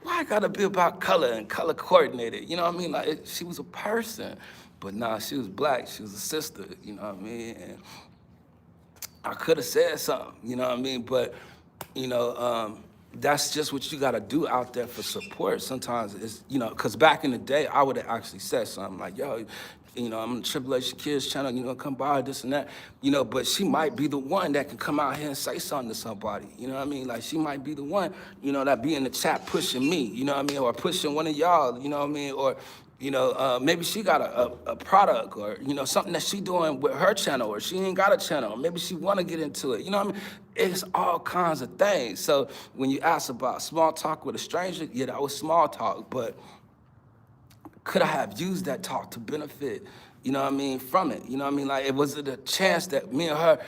Why it gotta be about color and color coordinated? You know what I mean? Like she was a person, but nah, she was black, she was a sister, you know what I mean? And I could have said something, you know what I mean? But, you know, that's just what you gotta do out there for support. Sometimes it's, you know, cause back in the day, I would have actually said something like, yo, I'm on the Tribulation Kidz channel, come by, this and that, but she might be the one that can come out here and say something to somebody, you know what I mean? Like, she might be the one, that be in the chat pushing me, you know what I mean? Or pushing one of y'all, you know what I mean? Or, maybe she got a product or, something that she doing with her channel, or she ain't got a channel, or maybe she want to get into it, you know what I mean? It's all kinds of things. So when you ask about small talk with a stranger, yeah, that was small talk, but could I have used that talk to benefit, from it? You know what I mean? Like, was it a chance that me and her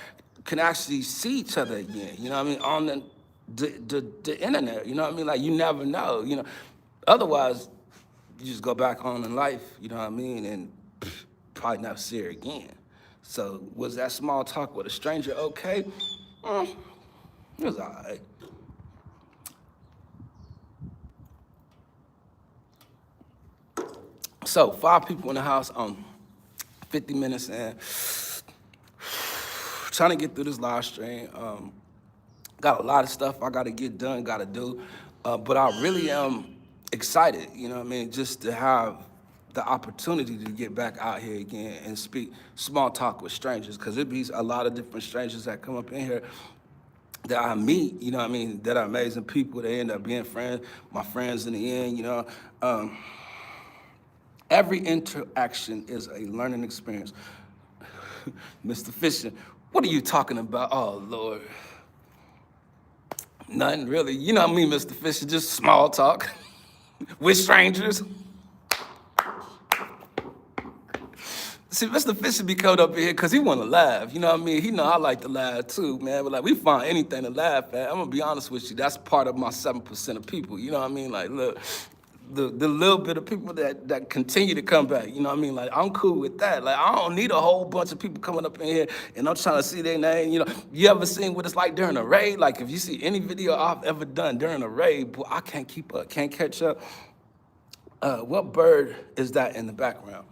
can actually see each other again, on the internet, you know what I mean? Like, you never know, Otherwise, you just go back on in life, you know what I mean, and probably never see her again. So was that small talk with a stranger okay? It was all right. So 5 people in the house, 50 minutes in, trying to get through this live stream. Got a lot of stuff I gotta get done, gotta do, but I really am excited, you know what I mean, just to have the opportunity to get back out here again and speak small talk with strangers, because it be a lot of different strangers that come up in here that I meet, you know what I mean, that are amazing people. They end up being friends, my friends in the end, Every interaction is a learning experience. Mr. Fisher, what are you talking about? Oh, Lord. Nothing really. You know what I mean, Mr. Fisher, just small talk with strangers. See, Mr. Fisher be coming up in here because he want to laugh. You know what I mean? He know I like to laugh too, man. But like, we find anything to laugh at. I'm going to be honest with you. That's part of my 7% of people. You know what I mean? Like, look. The little bit of people that continue to come back, you know what I mean? Like, I'm cool with that. Like, I don't need a whole bunch of people coming up in here and I'm trying to see their name, You ever seen what it's like during a raid? Like, if you see any video I've ever done during a raid, boy, I can't keep up, can't catch up. What bird is that in the background?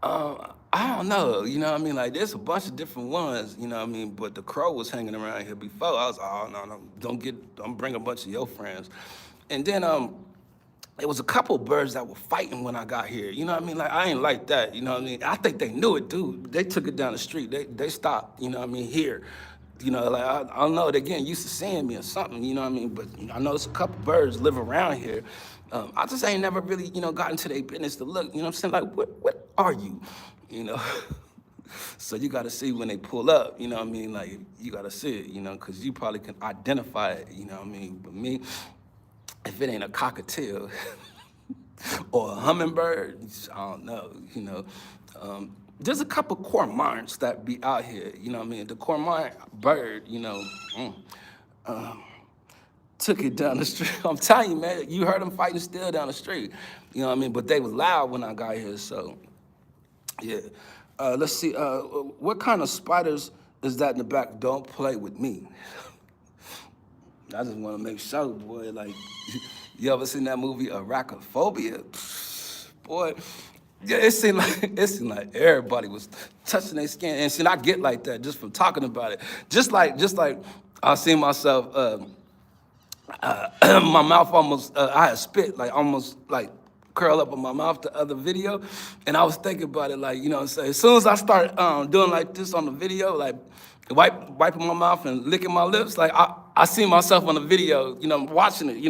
I don't know, you know what I mean? Like, there's a bunch of different ones, you know what I mean? But the crow was hanging around here before. I was, oh, no, don't bring a bunch of your friends. And then there was a couple birds that were fighting when I got here. You know what I mean? Like, I ain't like that, you know what I mean? I think they knew it, dude. They took it down the street. They stopped, you know what I mean, here. Like, I don't know, they're getting used to seeing me or something, you know what I mean? But I know there's a couple birds live around here. I just ain't never really, got into their business to look, you know what I'm saying? Like, what are you, So you gotta see when they pull up, you know what I mean? Like, you gotta see it, because you probably can identify it, you know what I mean? But me, if it ain't a cockatiel or a hummingbird, I don't know, There's a couple cormorants that be out here, you know what I mean? The cormorant bird, took it down the street. I'm telling you, man, you heard them fighting still down the street, you know what I mean? But they was loud when I got here, so, yeah. Let's see, what kind of spiders is that in the back? Don't play with me. I just want to make sure, boy, like, you ever seen that movie, Arachnophobia? Boy, yeah, it seemed like everybody was touching their skin. And see, I get like that just from talking about it. Just like I seen myself, my mouth almost, I had spit, like almost like curl up on my mouth the other video. And I was thinking about it, like, as soon as I start doing like this on the video, like wiping my mouth and licking my lips, like I see myself on the video, watching it,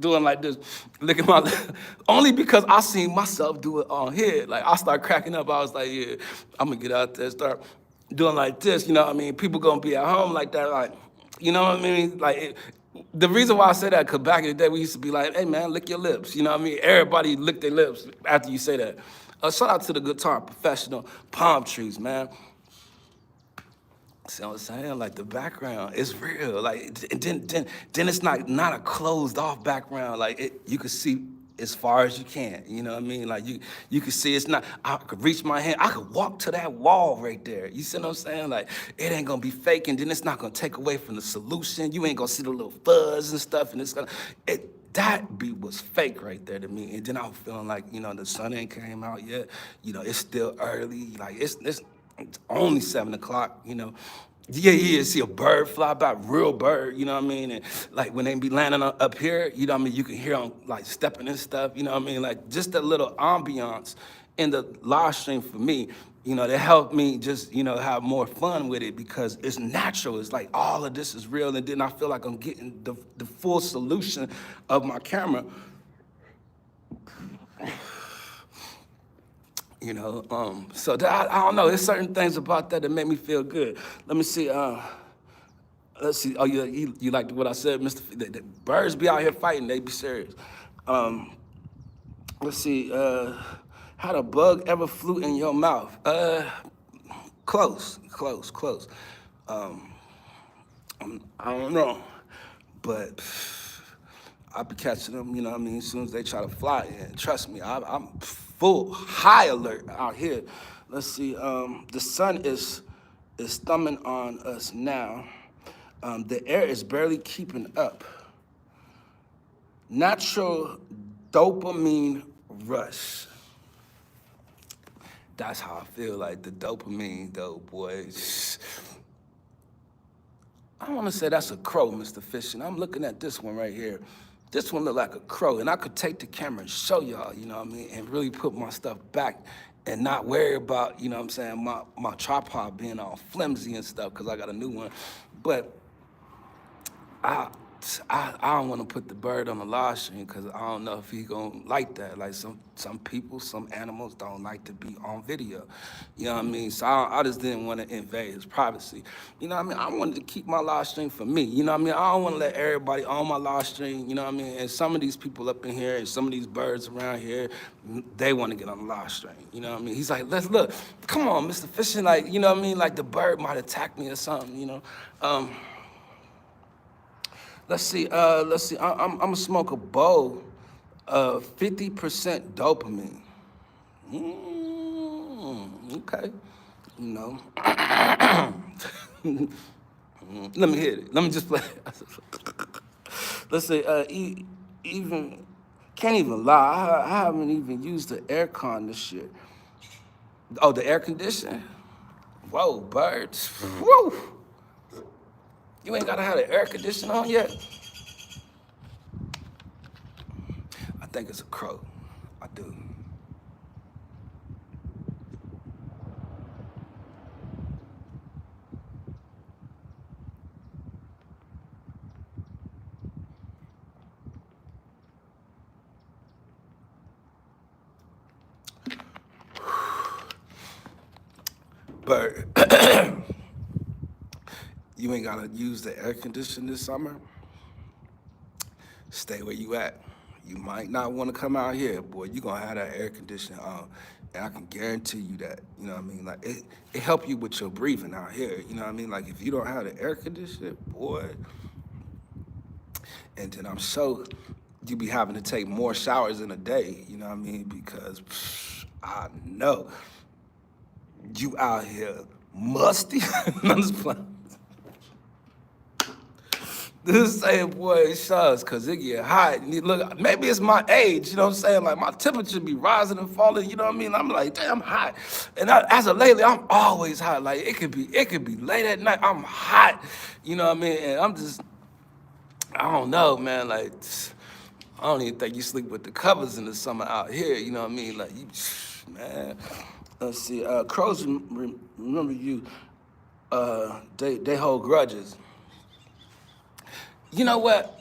doing like this, licking my lips, only because I seen myself do it on here. Like, I start cracking up. I was like, yeah, I'm gonna get out there and start doing like this, you know what I mean? People gonna be at home like that, like, you know what I mean? Like, the reason why I say that, because back in the day, we used to be like, hey, man, lick your lips, you know what I mean? Everybody lick their lips after you say that. Shout out to the guitar professional, palm trees, man. See what I'm saying? Like, the background is real. Like, then it's not a closed off background. Like, you can see as far as you can. You know what I mean? Like, you can see it's not. I could reach my hand. I could walk to that wall right there. You see what I'm saying? Like, it ain't gonna be fake, and then it's not gonna take away from the solution. You ain't gonna see the little fuzz and stuff, and it's gonna. That beat was fake right there to me. And then I was feeling like, the sun ain't came out yet. It's still early. Like, it's only 7 o'clock, Yeah, yeah, see a bird fly by, real bird, you know what I mean? And like when they be landing up here, you know what I mean? You can hear them like stepping and stuff, you know what I mean? Like just that little ambiance in the live stream for me, you know, that helped me just, you know, have more fun with it because it's natural. It's like all of this is real. And then I feel like I'm getting the full solution of my camera. You know, so I don't know. There's certain things about that that make me feel good. Let me see. Let's see. Oh, you like what I said, Mr. The birds be out here fighting. They be serious. Let's see. Had a bug ever flew in your mouth? Close, close, close. I don't know, but I be catching them, you know what I mean, as soon as they try to fly in. Trust me, I'm full high alert out here. Let's see, the sun is thumbing on us now. The air is barely keeping up. Natural dopamine rush. That's how I feel, like the dopamine though, boys. I want to say that's a crow, Mr. Fish, and I'm looking at this one right here. This one look like a crow, and I could take the camera and show y'all, you know what I mean, and really put my stuff back and not worry about, you know what I'm saying, my tripod being all flimsy and stuff, because I got a new one. But I don't want to put the bird on the live stream because I don't know if he gonna like that. Like some people, some animals don't like to be on video. You know what I mean? So I just didn't want to invade his privacy. You know what I mean? I wanted to keep my live stream for me. You know what I mean? I don't want to let everybody on my live stream. You know what I mean? And some of these people up in here and some of these birds around here, they want to get on the live stream. You know what I mean? He's like, let's look. Come on, Mr. Fishing. Like, you know what I mean? Like the bird might attack me or something. You know? Let's see. I'm gonna smoke a bowl of 50% dopamine. Okay. You know. Let me hit it. Let me just play. Let's say. Even can't even lie. I haven't even used the air con this shit. Oh, the air conditioner. Whoa, birds. Whoa. You ain't gotta have the air conditioner on yet? I think it's a crow. I do. Bird. You ain't gotta use the air conditioner this summer. Stay where you at. You might not want to come out here, boy. You gonna have that air conditioner on, and I can guarantee you that. You know what I mean? Like it help you with your breathing out here. You know what I mean? Like if you don't have the air conditioner, boy, and then I'm sure you be having to take more showers in a day. You know what I mean? Because I know you out here musty. I'm just playing. This saying, boy, it shows, cause it get hot. And look, maybe it's my age, you know what I'm saying? Like my temperature be rising and falling, you know what I mean? I'm like, damn, I'm hot. And as of lately, I'm always hot. Like it could be late at night, I'm hot, you know what I mean? And I'm just, I don't know, man. Like, I don't even think you sleep with the covers in the summer out here, you know what I mean? Like, you, man. Let's see, crows remember you, they hold grudges. You know what?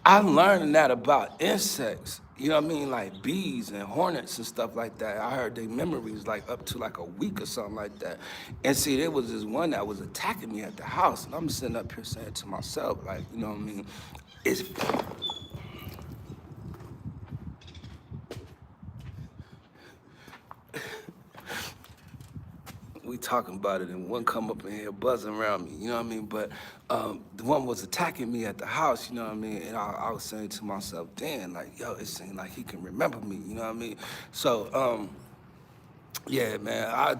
I'm learning that about insects. You know what I mean? Like bees and hornets and stuff like that. I heard their memories like up to like a week or something like that. And see, there was this one that was attacking me at the house. And I'm sitting up here saying to myself, like, you know what I mean? It's... We talking about it and one come up in here buzzing around me, you know what I mean? But the one was attacking me at the house, you know what I mean? And I was saying to myself, damn, like, yo, it seemed like he can remember me, you know what I mean? So, yeah, man,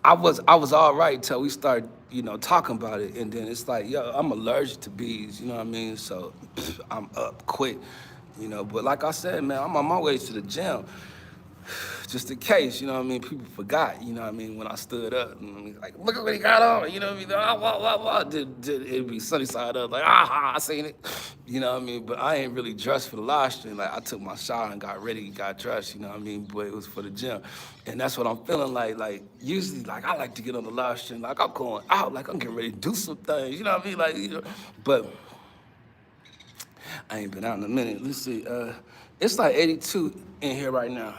I was all right till we started, you know, talking about it. And then it's like, yo, I'm allergic to bees, you know what I mean? So I'm up quick, you know? But like I said, man, I'm on my way to the gym. just in case, you know what I mean, people forgot, you know what I mean, when I stood up, you know what I mean, like, look at what he got on, you know what I mean, it'd be sunny side up, like, I seen it, you know what I mean, but I ain't really dressed for the live stream. Like, I took my shower and got ready, got dressed, you know what I mean, but it was for the gym, and that's what I'm feeling like, usually, like, I like to get on the live stream, like, I'm going out, like, I'm getting ready to do some things, you know what I mean, like, you know, but I ain't been out in a minute. Let's see, it's like 82 in here right now.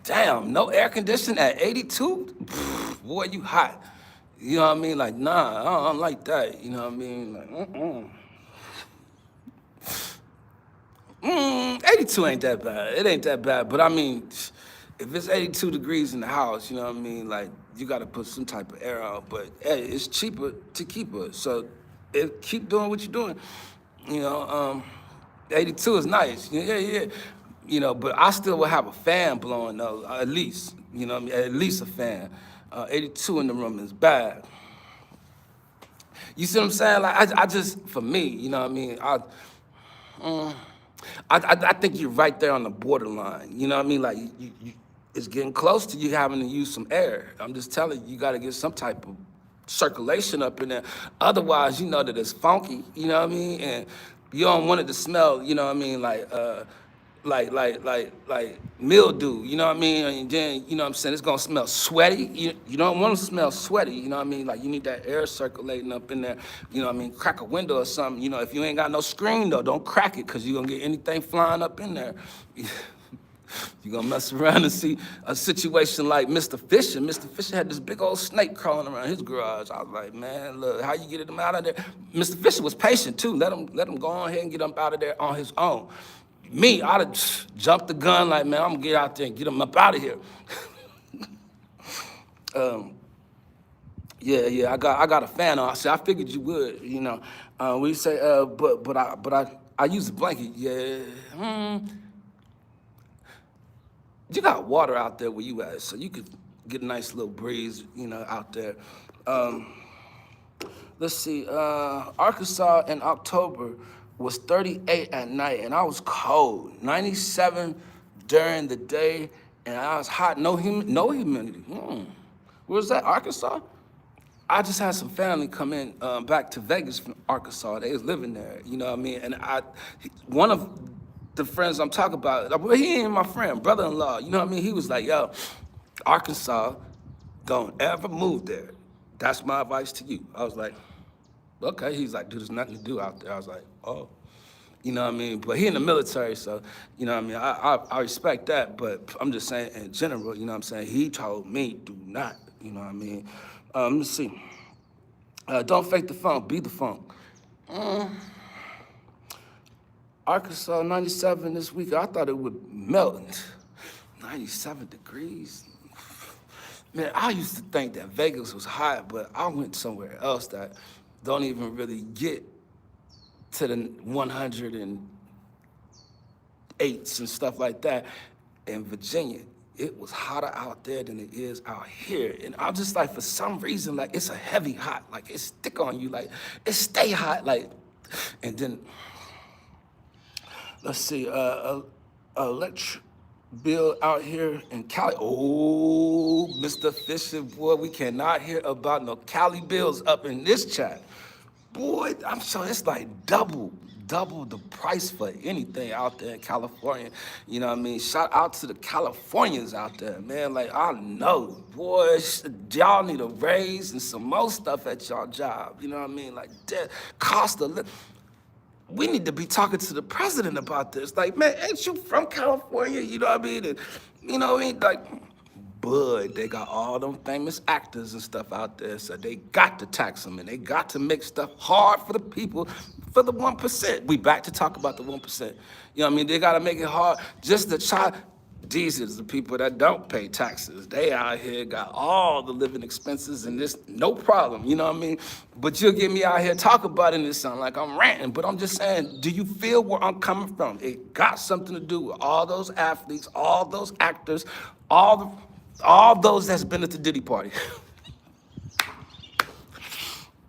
Damn, no air conditioning at 82? Boy, you hot. You know what I mean? Like, nah, I don't like that. You know what I mean? Like, 82 ain't that bad. It ain't that bad. But I mean, if it's 82 degrees in the house, you know what I mean? Like, you gotta put some type of air on. But hey, it's cheaper to keep it. So keep doing what you're doing. You know, 82 is nice. Yeah. You know, but I still will have a fan blowing though, at least. You know what I mean? At least a fan. 82 in the room is bad. You see what I'm saying? Like, I just, for me, you know what I mean? I think you're right there on the borderline. You know what I mean? Like, it's getting close to you having to use some air. I'm just telling you, you got to get some type of circulation up in there. Otherwise, you know that it's funky. You know what I mean? And you don't want it to smell. You know what I mean? Like mildew, you know what I mean? And then, you know what I'm saying, it's gonna smell sweaty. You don't want to smell sweaty, you know what I mean? Like, you need that air circulating up in there, you know what I mean? Crack a window or something, you know, if you ain't got no screen though, don't crack it, because you're gonna get anything flying up in there. You're gonna mess around and see a situation like Mr. Fisher. Mr. Fisher had this big old snake crawling around his garage. I was like, man, look, how you get him out of there? Mr. Fisher was patient too. Let him go on ahead and get him out of there on his own. Me, I'd have jumped the gun like, man, I'm gonna get out there and get him up out of here. Yeah, I got a fan on. I figured you would, you know. We say, but I use a blanket. Yeah. You got water out there where you at, so you could get a nice little breeze, you know, out there. Let's see, Arkansas in October was 38 at night, and I was cold. 97 during the day, and I was hot. No humidity. Where's that, Arkansas? I just had some family come in back to Vegas from Arkansas. They was living there, you know what I mean? And one of the friends I'm talking about, well, he ain't my friend, brother-in-law, you know what I mean? He was like, yo, Arkansas, don't ever move there. That's my advice to you. I was like, okay. He's like, dude, there's nothing to do out there. I was like, oh, you know what I mean? But he in the military, so, you know what I mean? I respect that, but I'm just saying in general, you know what I'm saying? He told me, do not, you know what I mean? Let's see. Don't fake the funk, be the funk. Arkansas, 97 this week. I thought it would melt. 97 degrees. Man, I used to think that Vegas was hot, but I went somewhere else that don't even really get to the 108s and stuff like that. In Virginia, it was hotter out there than it is out here. And I'm just like, for some reason, like, it's a heavy hot. Like, it stick on you. Like, it stay hot. Like, and then, let's see, electric bill out here in Cali. Oh, Mr. Fisher, boy, we cannot hear about no Cali bills up in this chat. Boy, I'm sure it's like double the price for anything out there in California. You know what I mean? Shout out to the Californians out there, man. Like, I know, boy, y'all need a raise and some more stuff at y'all job. You know what I mean? Like, cost of living. We need to be talking to the president about this. Like, man, ain't you from California? You know what I mean? And, you know what I mean? Like, but they got all them famous actors and stuff out there, so they got to tax them, and they got to make stuff hard for the people, for the 1%. We back to talk about the 1%. You know what I mean? They got to make it hard just to try. These is the people that don't pay taxes. They out here got all the living expenses and this, no problem, you know what I mean? But you'll get me out here talk about it and it sound like I'm ranting, but I'm just saying, do you feel where I'm coming from? It got something to do with all those athletes, all those actors, all those that's been at the Diddy party.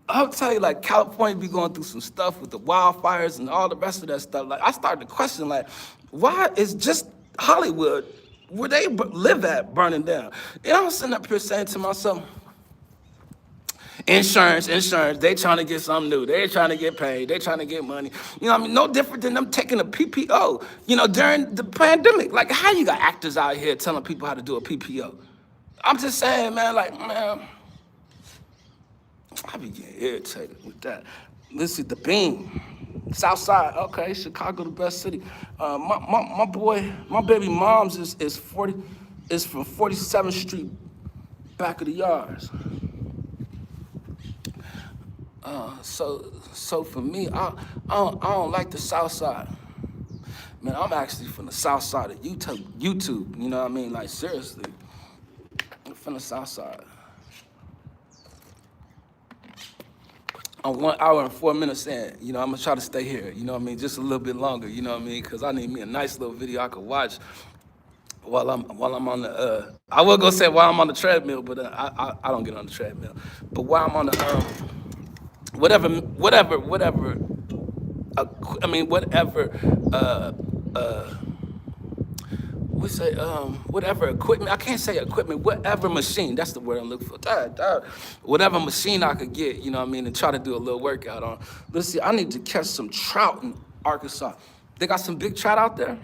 I'll tell you, like, California be going through some stuff with the wildfires and all the rest of that stuff. Like, I started to question, like, why is just Hollywood, where they live at burning down. And I'm sitting up here saying to myself, insurance, they trying to get something new. They trying to get paid. They trying to get money. You know what I mean? No different than them taking a PPO, you know, during the pandemic. Like, how you got actors out here telling people how to do a PPO? I'm just saying, man, like, man, I be getting irritated with that. Let's see, the Beam. South Side, okay, Chicago, the best city. My boy, my baby mom's is from 47th Street, back of the yards. So for me, I don't like the South Side. Man, I'm actually from the South Side of YouTube. You know what I mean? Like, seriously, I'm from the South Side. I'm 1 hour and 4 minutes in. You know, I'm gonna try to stay here. You know what I mean? Just a little bit longer. You know what I mean? Cause I need me a nice little video I could watch while I'm on the. I will go say while I'm on the treadmill, but I don't get on the treadmill. But while I'm on the whatever. I mean, whatever. We say whatever equipment. I can't say equipment. Whatever machine. That's the word I'm looking for. Whatever machine I could get. You know what I mean, and try to do a little workout on. Let's see. I need to catch some trout in Arkansas. They got some big trout out there.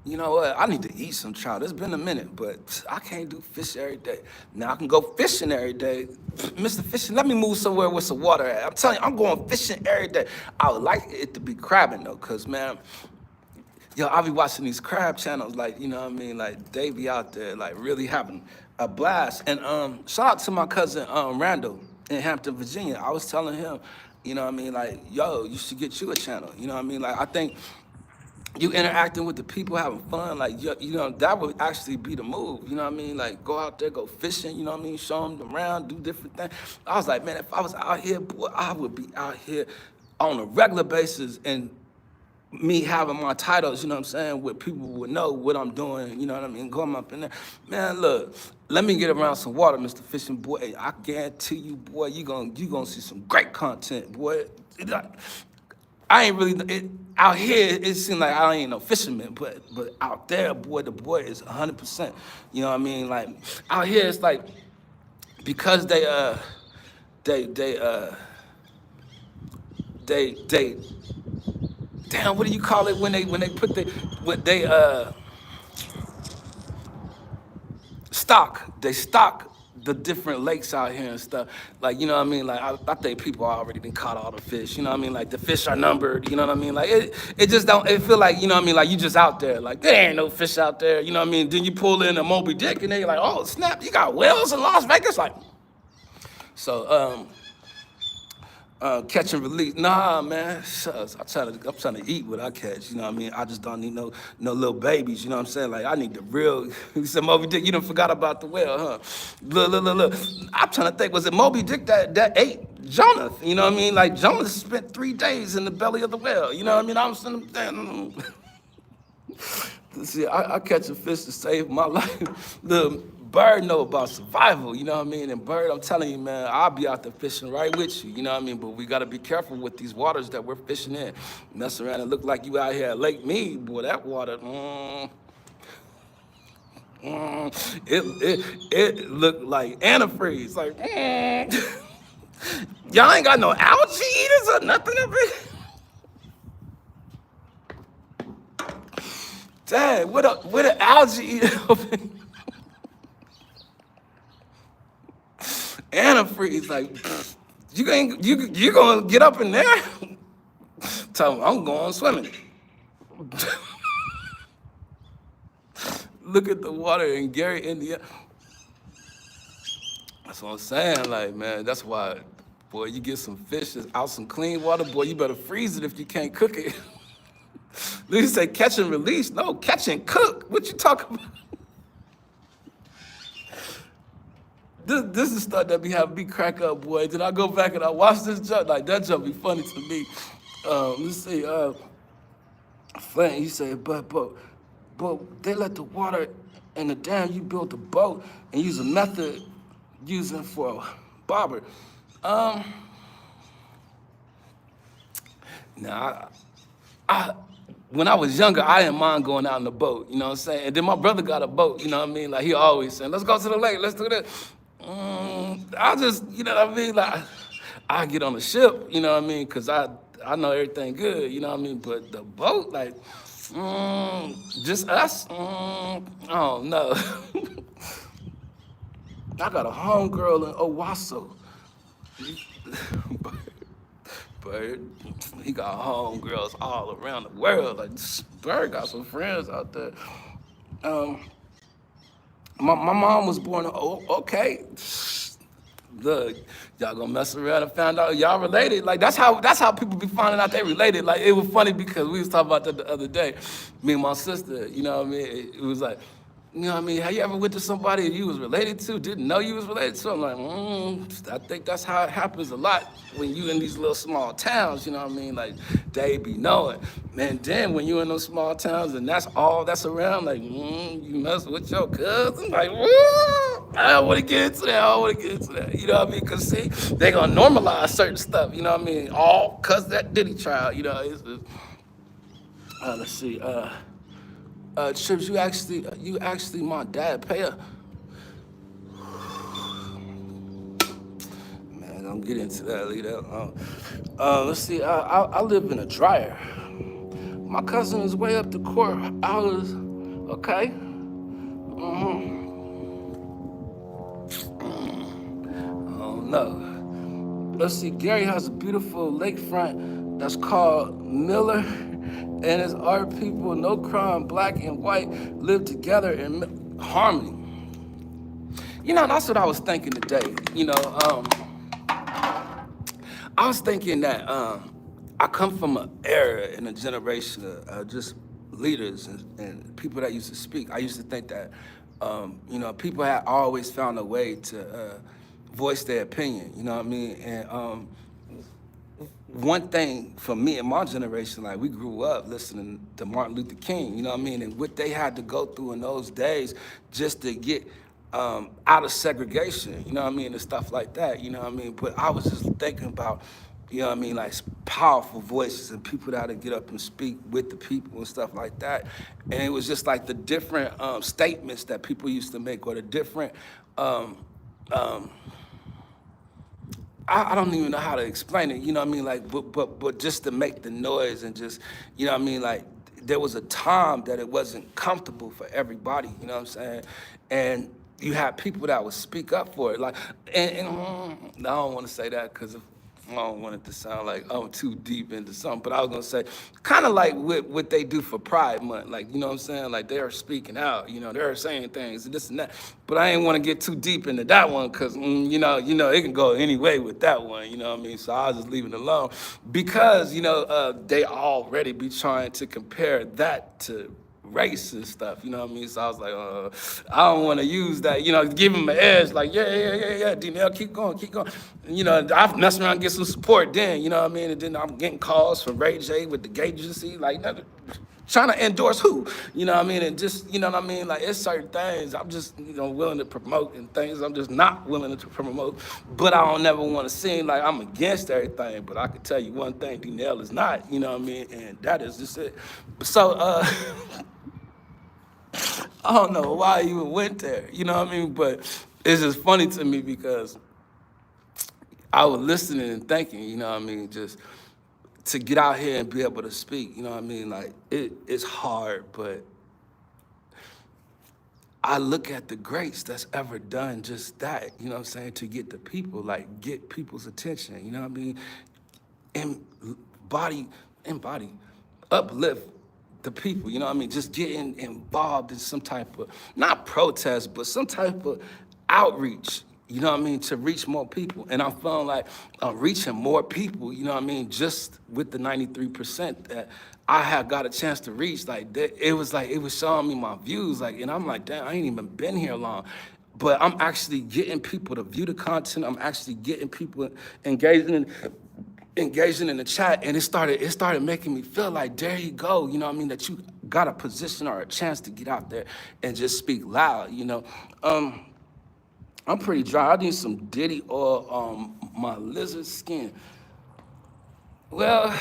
You know what? I need to eat some trout. It's been a minute, but I can't do fish every day. Now I can go fishing every day. Mr. Fishing, let me move somewhere with some water at. I'm telling you, I'm going fishing every day. I would like it to be crabbing though, cause man, yo, I be watching these crab channels, like, you know what I mean? Like, they be out there, like, really having a blast. And shout out to my cousin, Randall, in Hampton, Virginia. I was telling him, you know what I mean? Like, yo, you should get you a channel. You know what I mean? Like, I think you interacting with the people, having fun, like, you know, that would actually be the move. You know what I mean? Like, go out there, go fishing, you know what I mean? Show them around, do different things. I was like, man, if I was out here, boy, I would be out here on a regular basis, and me having my titles, you know what I'm saying, where people would know what I'm doing, you know what I mean, going up in there. Man, look, let me get around some water, Mr. Fishing, boy. I guarantee you, boy, you gonna see some great content, boy. I ain't really, out here, it seems like I ain't no fisherman, but out there, boy, the boy is 100%. You know what I mean? Like, out here, it's like, because they damn, what do you call it when they put they stock the different lakes out here and stuff. Like, you know what I mean? Like, I think people already done caught all the fish, you know what I mean? Like, the fish are numbered, you know what I mean? Like, it just don't, it feel like, you know what I mean? Like, you just out there. Like, there ain't no fish out there, you know what I mean? Then you pull in a Moby Dick and they like, oh, snap, you got whales in Las Vegas? Like, so, catch and release. Nah, man. I'm trying to eat what I catch. You know what I mean? I just don't need no little babies. You know what I'm saying? Like, I need the real. You said Moby Dick. You done forgot about the whale, huh? Look. I'm trying to think. Was it Moby Dick that ate Jonah? You know what I mean? Like, Jonah spent 3 days in the belly of the whale. You know what I mean? I'm sitting there. See, I catch a fish to save my life. The Bird know about survival, you know what I mean? And Bird, I'm telling you, man, I'll be out there fishing right with you, you know what I mean? But we gotta be careful with these waters that we're fishing in. Mess around and look like you out here at Lake Mead, boy, that water, it looked like antifreeze, like, y'all ain't got no algae eaters or nothing up here? Dang, what an algae eater up here? Antifreeze, like, you gonna get up in there? Tell him I'm going swimming. Look at the water in Gary, Indiana. That's what I'm saying, like, man, that's why, boy, you get some fish that's out some clean water, boy, you better freeze it if you can't cook it. You say catch and release. No, catch and cook. What you talking about? This is stuff that be having me crack up, boy. Did I go back and I watch this jump? Like, that jump be funny to me. Let's see, Flint, he said, but they let the water in the dam, you built a boat and use a method using for a bobber. Now, when I was younger, I didn't mind going out in the boat, you know what I'm saying? And then my brother got a boat, you know what I mean? Like, he always saying, let's go to the lake, let's do this. I just, you know what I mean? Like, I get on the ship, you know what I mean? Because I know everything good, you know what I mean? But the boat, like, just us, I don't know. I got a homegirl in Owasso. But he got homegirls all around the world. Like, Bird got some friends out there. My mom was born, okay. Look, y'all gonna mess around and find out y'all related. Like, that's how people be finding out they related. Like, it was funny because we was talking about that the other day, me and my sister, you know what I mean? It was like, you know what I mean? Have you ever went to somebody you was related to, didn't know you was related to? I'm like, I think that's how it happens a lot when you in these little small towns, you know what I mean? Like, they be knowing. And then when you in those small towns and that's all that's around, like, you mess with your cousin, like, I don't want to get into that. You know what I mean? Because, see, they going to normalize certain stuff, you know what I mean? All because that Diddy child, you know. Let's see. Trips, you actually my dad pay her. Man, don't get into that, leave that alone. Let's see, I live in a dryer. My cousin is way up the court. Okay. Oh no. Let's see, Gary has a beautiful lakefront that's called Miller, and his art people, no crime, black and white, live together in harmony. You know, that's what I was thinking today. You know, I was thinking that I come from an era and a generation of just leaders and people that used to speak. I used to think that, you know, people had always found a way to voice their opinion, you know what I mean? And one thing for me and my generation, like, we grew up listening to Martin Luther King, you know what I mean? And what they had to go through in those days just to get out of segregation, you know what I mean, and stuff like that, you know what I mean? But I was just thinking about, you know what I mean, like powerful voices and people that had to get up and speak with the people and stuff like that. And it was just like the different statements that people used to make, or the different, I don't even know how to explain it, you know what I mean? Like, but just to make the noise and just, you know what I mean? Like, there was a time that it wasn't comfortable for everybody, you know what I'm saying? And you had people that would speak up for it. Like, and I don't want to say that because I don't want it to sound like I'm too deep into something, but I was gonna say, kind of like what they do for Pride Month, like, you know what I'm saying? Like, they're speaking out, you know, they're saying things, and this and that. But I ain't want to get too deep into that one, because, you know, it can go any way with that one, you know what I mean? So I'll just leave it alone, because, you know, they already be trying to compare that to race and stuff, you know what I mean? So I was like, I don't want to use that, you know, give him an edge, like, yeah, D-Nell, keep going. And, you know, I mess around and get some support then, you know what I mean? And then I'm getting calls from Ray J with the gay agency, like, trying to endorse who, you know what I mean? And just, you know what I mean? Like, it's certain things I'm just, you know, willing to promote, and things I'm just not willing to promote. But I don't never want to seem like I'm against everything. But I can tell you one thing, D-Nell is not, you know what I mean? And that is just it. So, I don't know why I even went there, you know what I mean? But it's just funny to me because I was listening and thinking, you know what I mean, just to get out here and be able to speak, you know what I mean? Like, it's hard, but I look at the greats that's ever done just that, you know what I'm saying, to get the people, like, get people's attention, you know what I mean? Embody, uplift the people, you know what I mean? Just getting involved in some type of, not protest, but some type of outreach, you know what I mean, to reach more people. And I'm feeling like I'm reaching more people, you know what I mean, just with the 93% that I have got a chance to reach. Like, it was showing me my views, like, and I'm like, damn, I ain't even been here long. But I'm actually getting people to view the content. I'm actually getting people engaging in the chat, and it started making me feel like, there you go, you know what I mean, that you got a position or a chance to get out there and just speak loud, you know. I'm pretty dry. I need some Diddy oil on my lizard skin. Well,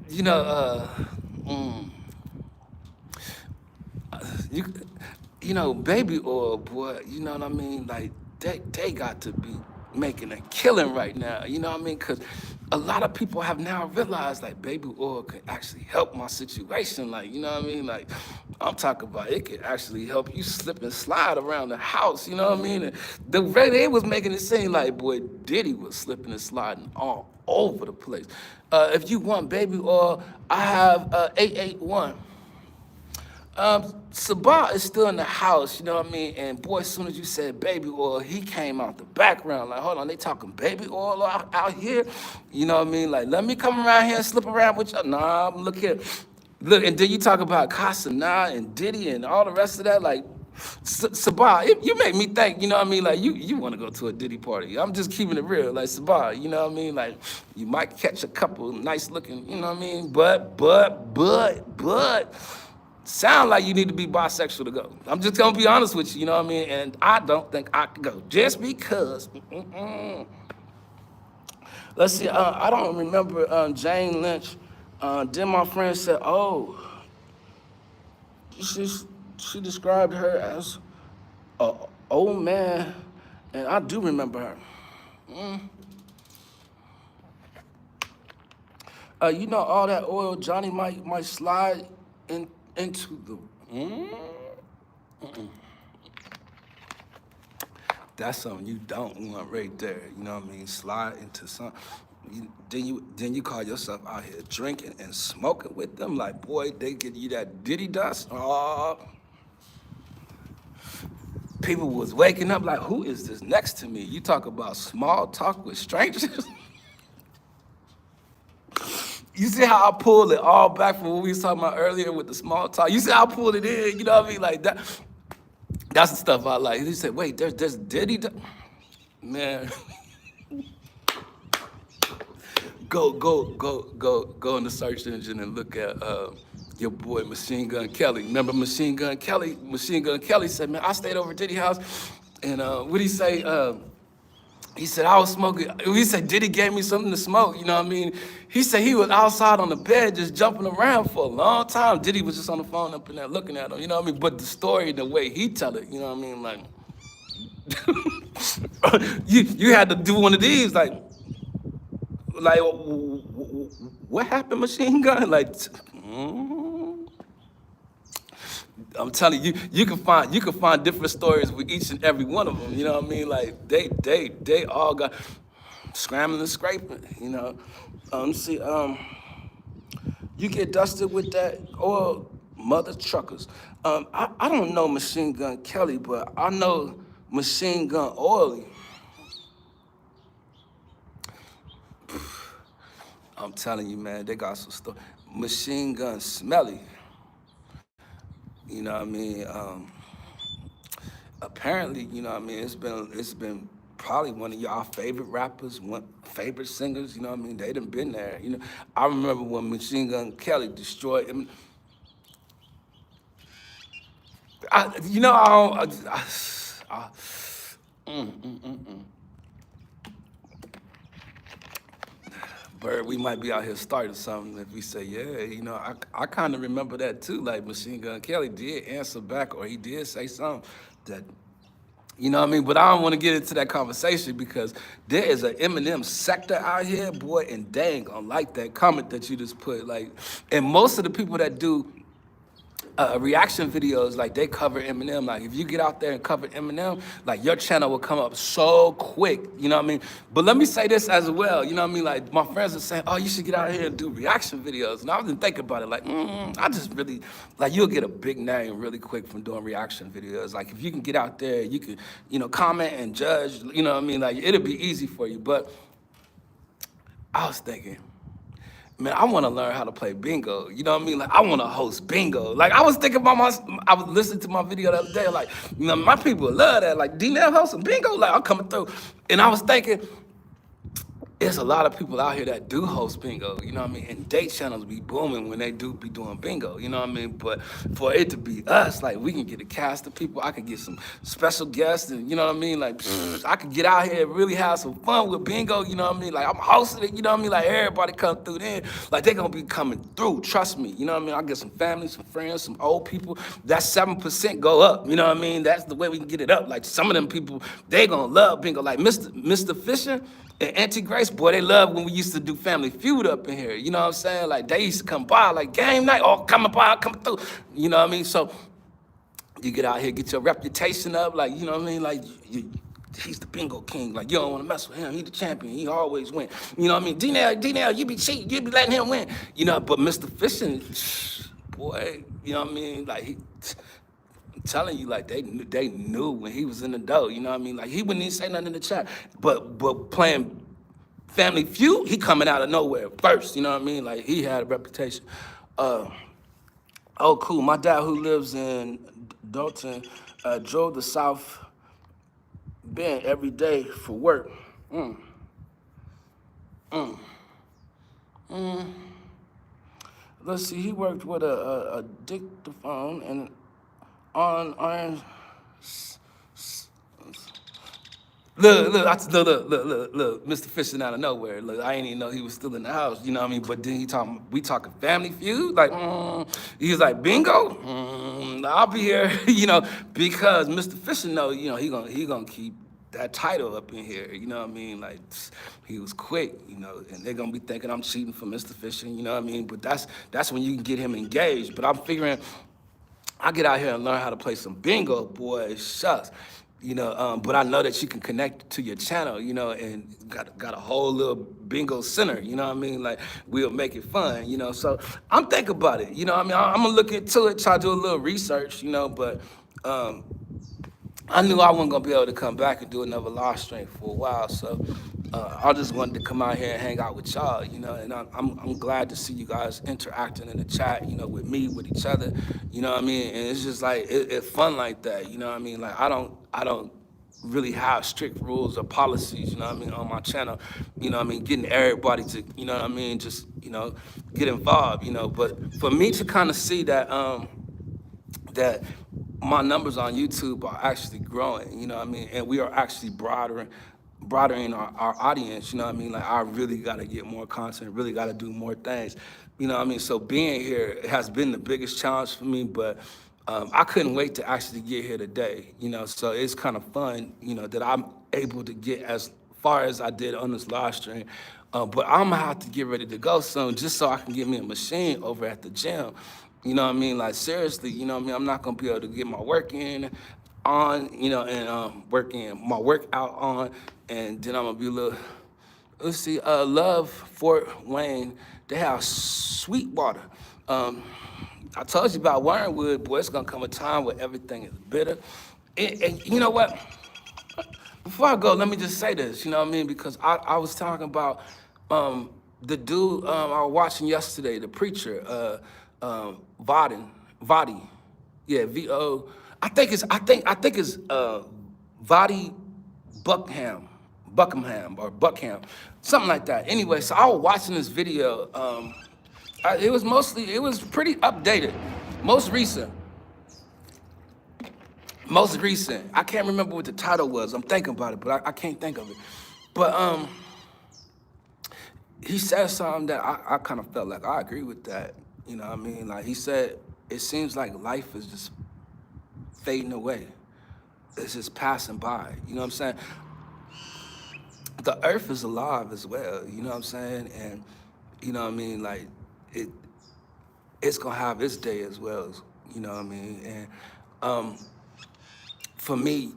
you know, mm, you, you know, baby oil, boy, you know what I mean? Like, they got to be making a killing right now, you know what I mean? Because a lot of people have now realized, like, baby oil can actually help my situation, like, you know what I mean? Like, I'm talking about it can actually help you slip and slide around the house, you know what I mean? And the way they was making it seem like, boy, Diddy was slipping and sliding all over the place. If you want baby oil, I have 881. Sabah is still in the house, you know what I mean? And boy, as soon as you said baby oil, he came out the background. Like, hold on, they talking baby oil out here? You know what I mean? Like, let me come around here and slip around with you. Nah, look here. Look, and then you talk about Kasana and Diddy and all the rest of that. Like, Sabah, you make me think, you know what I mean? Like, you want to go to a Diddy party. I'm just keeping it real. Like, Sabah, you know what I mean? Like, you might catch a couple nice looking, you know what I mean? But, sound like you need to be bisexual to go. I'm just gonna be honest with you, you know what I mean? And I don't think I could go just because. Let's see, I don't remember Jane Lynch. Then my friend said, oh, she described her as an old man, and I do remember her. You know, all that oil, Johnny might slide into the. That's something you don't want right there. You know what I mean? Slide into something. Then you call yourself out here drinking and smoking with them. Like, boy, they give you that Diddy dust. Oh, people was waking up like, who is this next to me? You talk about small talk with strangers. You see how I pulled it all back from what we was talking about earlier with the small talk? You see how I pulled it in, you know what I mean? Like that. That's the stuff I like. He said, wait, there's Diddy. Man. Go in the search engine and look at your boy Machine Gun Kelly. Remember Machine Gun Kelly? Machine Gun Kelly said, man, I stayed over at Diddy house. And what'd he say? He said, I was smoking. He said, Diddy gave me something to smoke, you know what I mean? He said he was outside on the bed just jumping around for a long time. Diddy was just on the phone up in there looking at him, you know what I mean? But the story, the way he tell it, you know what I mean? Like, you had to do one of these, like, what happened, Machine Gun? Like, I'm telling you, you can find different stories with each and every one of them. You know what I mean? Like they all got scrambling and scraping. You know, you get dusted with that oil, mother truckers. I don't know Machine Gun Kelly, but I know Machine Gun Oily. I'm telling you, man, they got some stuff. Machine Gun Smelly. You know what I mean? Apparently, you know what I mean, it's been probably one of y'all favorite rappers, favorite singers, you know what I mean? They done been there. You know, I remember when Machine Gun Kelly destroyed him. Bird, we might be out here starting something if we say, yeah, you know, I kind of remember that too. Like Machine Gun Kelly did answer back, or he did say something that, you know what I mean? But I don't want to get into that conversation because there is an Eminem sector out here, boy, and they ain't gonna like that comment that you just put. Like, and most of the people that do reaction videos, like they cover Eminem. Like if you get out there and cover Eminem, like your channel will come up so quick, you know what I mean? But let me say this as well, you know what I mean? Like my friends are saying, oh, you should get out here and do reaction videos. And I was thinking about it, like, I just really, like you'll get a big name really quick from doing reaction videos. Like if you can get out there, you can, you know, comment and judge, you know what I mean? Like it'll be easy for you. But I was thinking, man, I want to learn how to play bingo. You know what I mean? Like, I want to host bingo. Like, I was thinking about I was listening to my video the other day. Like, you know, my people love that. Like, D-Nell hosting bingo. Like, I'm coming through. And I was thinking, There's a lot of people out here that do host bingo, you know what I mean? And date channels be booming when they do be doing bingo, you know what I mean? But for it to be us, like we can get a cast of people, I could get some special guests, and you know what I mean? Like I could get out here and really have some fun with bingo, you know what I mean? Like I'm hosting it, you know what I mean? Like everybody come through then, like they gonna be coming through, trust me, you know what I mean? I get some family, some friends, some old people, that 7% go up, you know what I mean? That's the way we can get it up. Like some of them people, they gonna love bingo, like Mr. Fisher, and Auntie Grace, boy, they love when we used to do Family Feud up in here. You know what I'm saying? Like, they used to come by, like, game night, oh, coming by, coming through. You know what I mean? So, you get out here, get your reputation up, like, you know what I mean? Like, he's the bingo king. Like, you don't want to mess with him. He the champion. He always win. You know what I mean? D-Nail, you be cheating. You be letting him win. You know, but Mr. Fishing, boy, you know what I mean? Like, I'm telling you, like they knew when he was in the dough. You know what I mean? Like he wouldn't even say nothing in the chat. But playing Family Feud, he coming out of nowhere first. You know what I mean? Like he had a reputation. Oh, cool. My dad, who lives in Dalton, drove to South Bend every day for work. Let's see. He worked with a dictaphone and on iron. Look, Mr. Fishing out of nowhere. Look, I ain't even know he was still in the house, you know what I mean? But then we talking Family Feud, like, he was like, bingo? I'll be here, you know, because Mr. Fishing know, you know, he gonna keep that title up in here, you know what I mean? Like, he was quick, you know, and they're gonna be thinking I'm cheating for Mr. Fishing, you know what I mean? But that's when you can get him engaged. But I'm figuring, I get out here and learn how to play some bingo, boy, shucks. You know, but I know that you can connect to your channel, you know, and got a whole little bingo center, you know what I mean? Like, we'll make it fun, you know? So I'm thinking about it, you know what I mean? I'm gonna look into it, try to do a little research, you know, but I knew I wasn't gonna be able to come back and do another live stream for a while, so I just wanted to come out here and hang out with y'all, you know, and I'm glad to see you guys interacting in the chat, you know, with me, with each other, you know what I mean? And it's just like, it's fun like that, you know what I mean? Like, I don't really have strict rules or policies, you know what I mean, on my channel, you know what I mean, getting everybody to, you know what I mean, just, you know, get involved, you know, but for me to kind of see that, that my numbers on YouTube are actually growing, you know what I mean? And we are actually broadening our audience, you know what I mean? Like, I really gotta get more content, really gotta do more things, you know what I mean? So being here has been the biggest challenge for me, but I couldn't wait to actually get here today, you know? So it's kind of fun, you know, that I'm able to get as far as I did on this live stream. But I'm gonna have to get ready to go soon just so I can get me a machine over at the gym. You know what I mean? Like, seriously, you know what I mean? I'm not gonna be able to get my work in on, you know, and my workout on, and then I'm gonna be a little, let's see, Love Fort Wayne, they have Sweetwater. I told you about Wormwood, boy, it's gonna come a time where everything is bitter. And you know what? Before I go, let me just say this, you know what I mean? Because I was talking about the dude I was watching yesterday, the preacher, Vadi, yeah, V-O. I think it's Vadi Buckham, something like that. Anyway, so I was watching this video. It was pretty updated, most recent. I can't remember what the title was. I'm thinking about it, but I can't think of it. But he said something that I kind of felt like I agree with that. You know what I mean? Like, he said, it seems like life is just fading away. It's just passing by. You know what I'm saying? The earth is alive as well. You know what I'm saying? And you know what I mean? Like, it's gonna have its day as well. You know what I mean? And for me,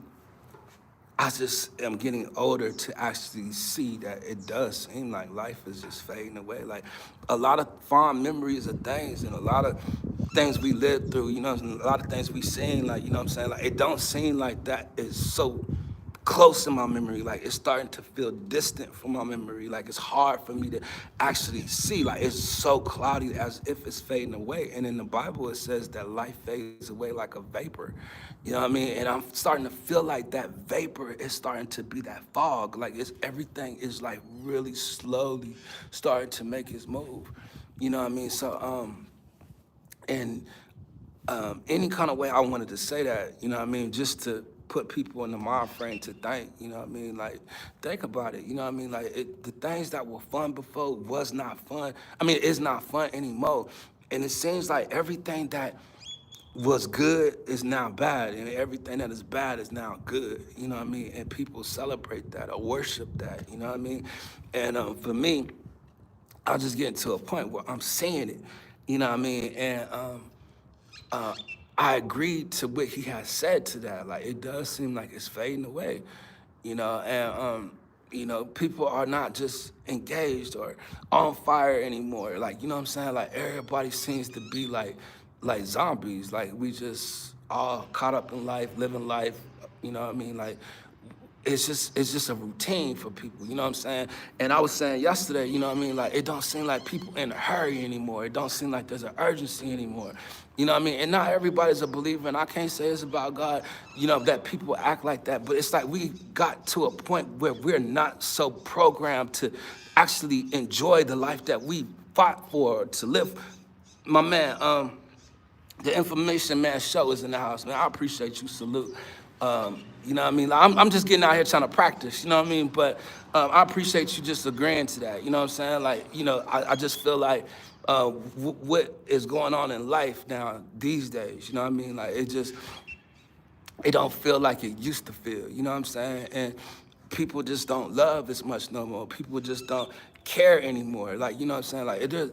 I just am getting older to actually see that it does seem like life is just fading away. Like, a lot of fond memories of things and a lot of things we lived through, you know, a lot of things we seen, like, you know what I'm saying? Like, it don't seem like that is so close in my memory. Like it's starting to feel distant from my memory. Like it's hard for me to actually see. Like it's so cloudy as if it's fading away. And in the Bible, it says that life fades away like a vapor. You know what I mean? And I'm starting to feel like that vapor is starting to be that fog. Like everything is like really slowly starting to make its move. You know what I mean? So, and any kind of way I wanted to say that, you know what I mean, just to put people in the mind frame to think, you know what I mean, like, think about it, you know what I mean, like, the things that were fun before was not fun. I mean, it's not fun anymore. And it seems like everything that was good is now bad, and everything that is bad is now good, you know what I mean, and people celebrate that or worship that, you know what I mean, and for me, I just get to a point where I'm seeing it, you know what I mean, and I agreed to what he has said to that. Like it does seem like it's fading away, you know, and you know, people are not just engaged or on fire anymore. Like, you know what I'm saying? Like everybody seems to be like zombies. Like we just all caught up in life, living life, you know what I mean? Like it's just a routine for people, you know what I'm saying? And I was saying yesterday, you know what I mean? Like, it don't seem like people in a hurry anymore. It don't seem like there's an urgency anymore. You know what I mean? And not everybody's a believer, and I can't say it's about God, you know, that people act like that. But it's like we got to a point where we're not so programmed to actually enjoy the life that we fought for, to live. My man, the Information Man Show is in the house, man. I appreciate you. Salute. You know what I mean? Like, I'm just getting out here trying to practice, you know what I mean? But I appreciate you just agreeing to that, you know what I'm saying? Like, you know, I just feel like what is going on in life now these days, you know what I mean? Like, it don't feel like it used to feel, you know what I'm saying? And people just don't love as much no more. People just don't care anymore. Like, you know what I'm saying? Like,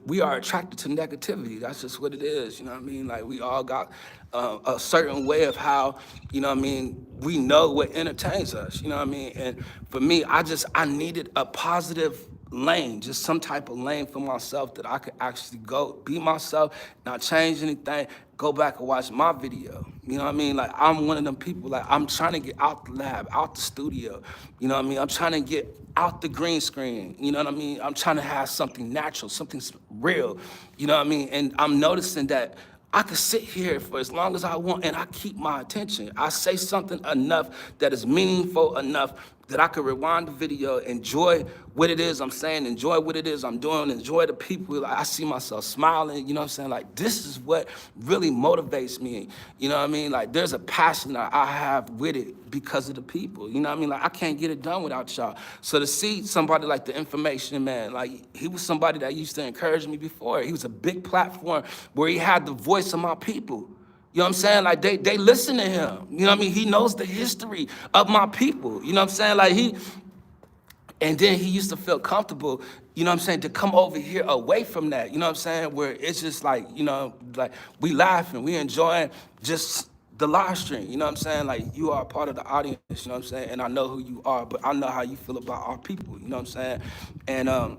we are attracted to negativity. That's just what it is, you know what I mean? Like, we all got a certain way of how, you know what I mean, we know what entertains us, you know what I mean? And for me, I needed a positive lane, just some type of lane for myself that I could actually go be myself, not change anything, go back and watch my video. You know what I mean? Like, I'm one of them people, like, I'm trying to get out the lab, out the studio. You know what I mean? I'm trying to get out the green screen. You know what I mean? I'm trying to have something natural, something real. You know what I mean? And I'm noticing that I could sit here for as long as I want and I keep my attention. I say something enough that is meaningful enough that I could rewind the video, enjoy what it is I'm saying, enjoy what it is I'm doing, enjoy the people. Like, I see myself smiling, you know what I'm saying? Like, this is what really motivates me, you know what I mean? Like, there's a passion that I have with it because of the people, you know what I mean? Like, I can't get it done without y'all. So to see somebody like the Information Man, like, he was somebody that used to encourage me before. He was a big platform where he had the voice of my people. You know what I'm saying? Like, they listen to him. You know what I mean? He knows the history of my people. You know what I'm saying? Like, and then he used to feel comfortable, you know what I'm saying, to come over here away from that. You know what I'm saying? Where it's just like, you know, like, we laughing, we enjoying just the live stream. You know what I'm saying? Like, you are a part of the audience, you know what I'm saying? And I know who you are, but I know how you feel about our people, you know what I'm saying? And,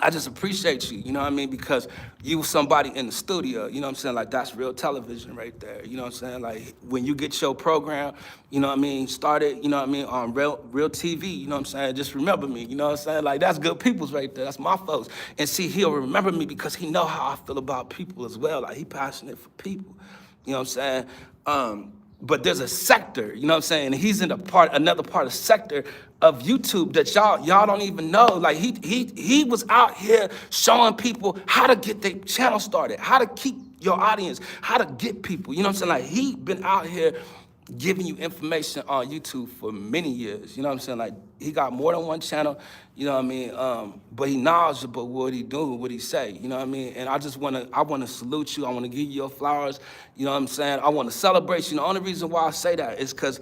I just appreciate you, you know what I mean? Because you somebody in the studio, you know what I'm saying? Like, that's real television right there, you know what I'm saying? Like, when you get your program, you know what I mean, started, you know what I mean, on real TV, you know what I'm saying? Just remember me, you know what I'm saying? Like, that's good peoples right there, that's my folks. And see, he'll remember me because he know how I feel about people as well. Like, he passionate for people, you know what I'm saying? But there's a sector, you know what I'm saying? And he's in another part of sector of YouTube that y'all don't even know. Like, he was out here showing people how to get their channel started, how to keep your audience, how to get people. You know what I'm saying? Like, he been out here giving you information on YouTube for many years. You know what I'm saying? Like, he got more than one channel, you know what I mean? But he knowledgeable what he do, what he say, you know what I mean? And I wanna salute you. I wanna give you your flowers, you know what I'm saying? I wanna celebrate you. The only reason why I say that is because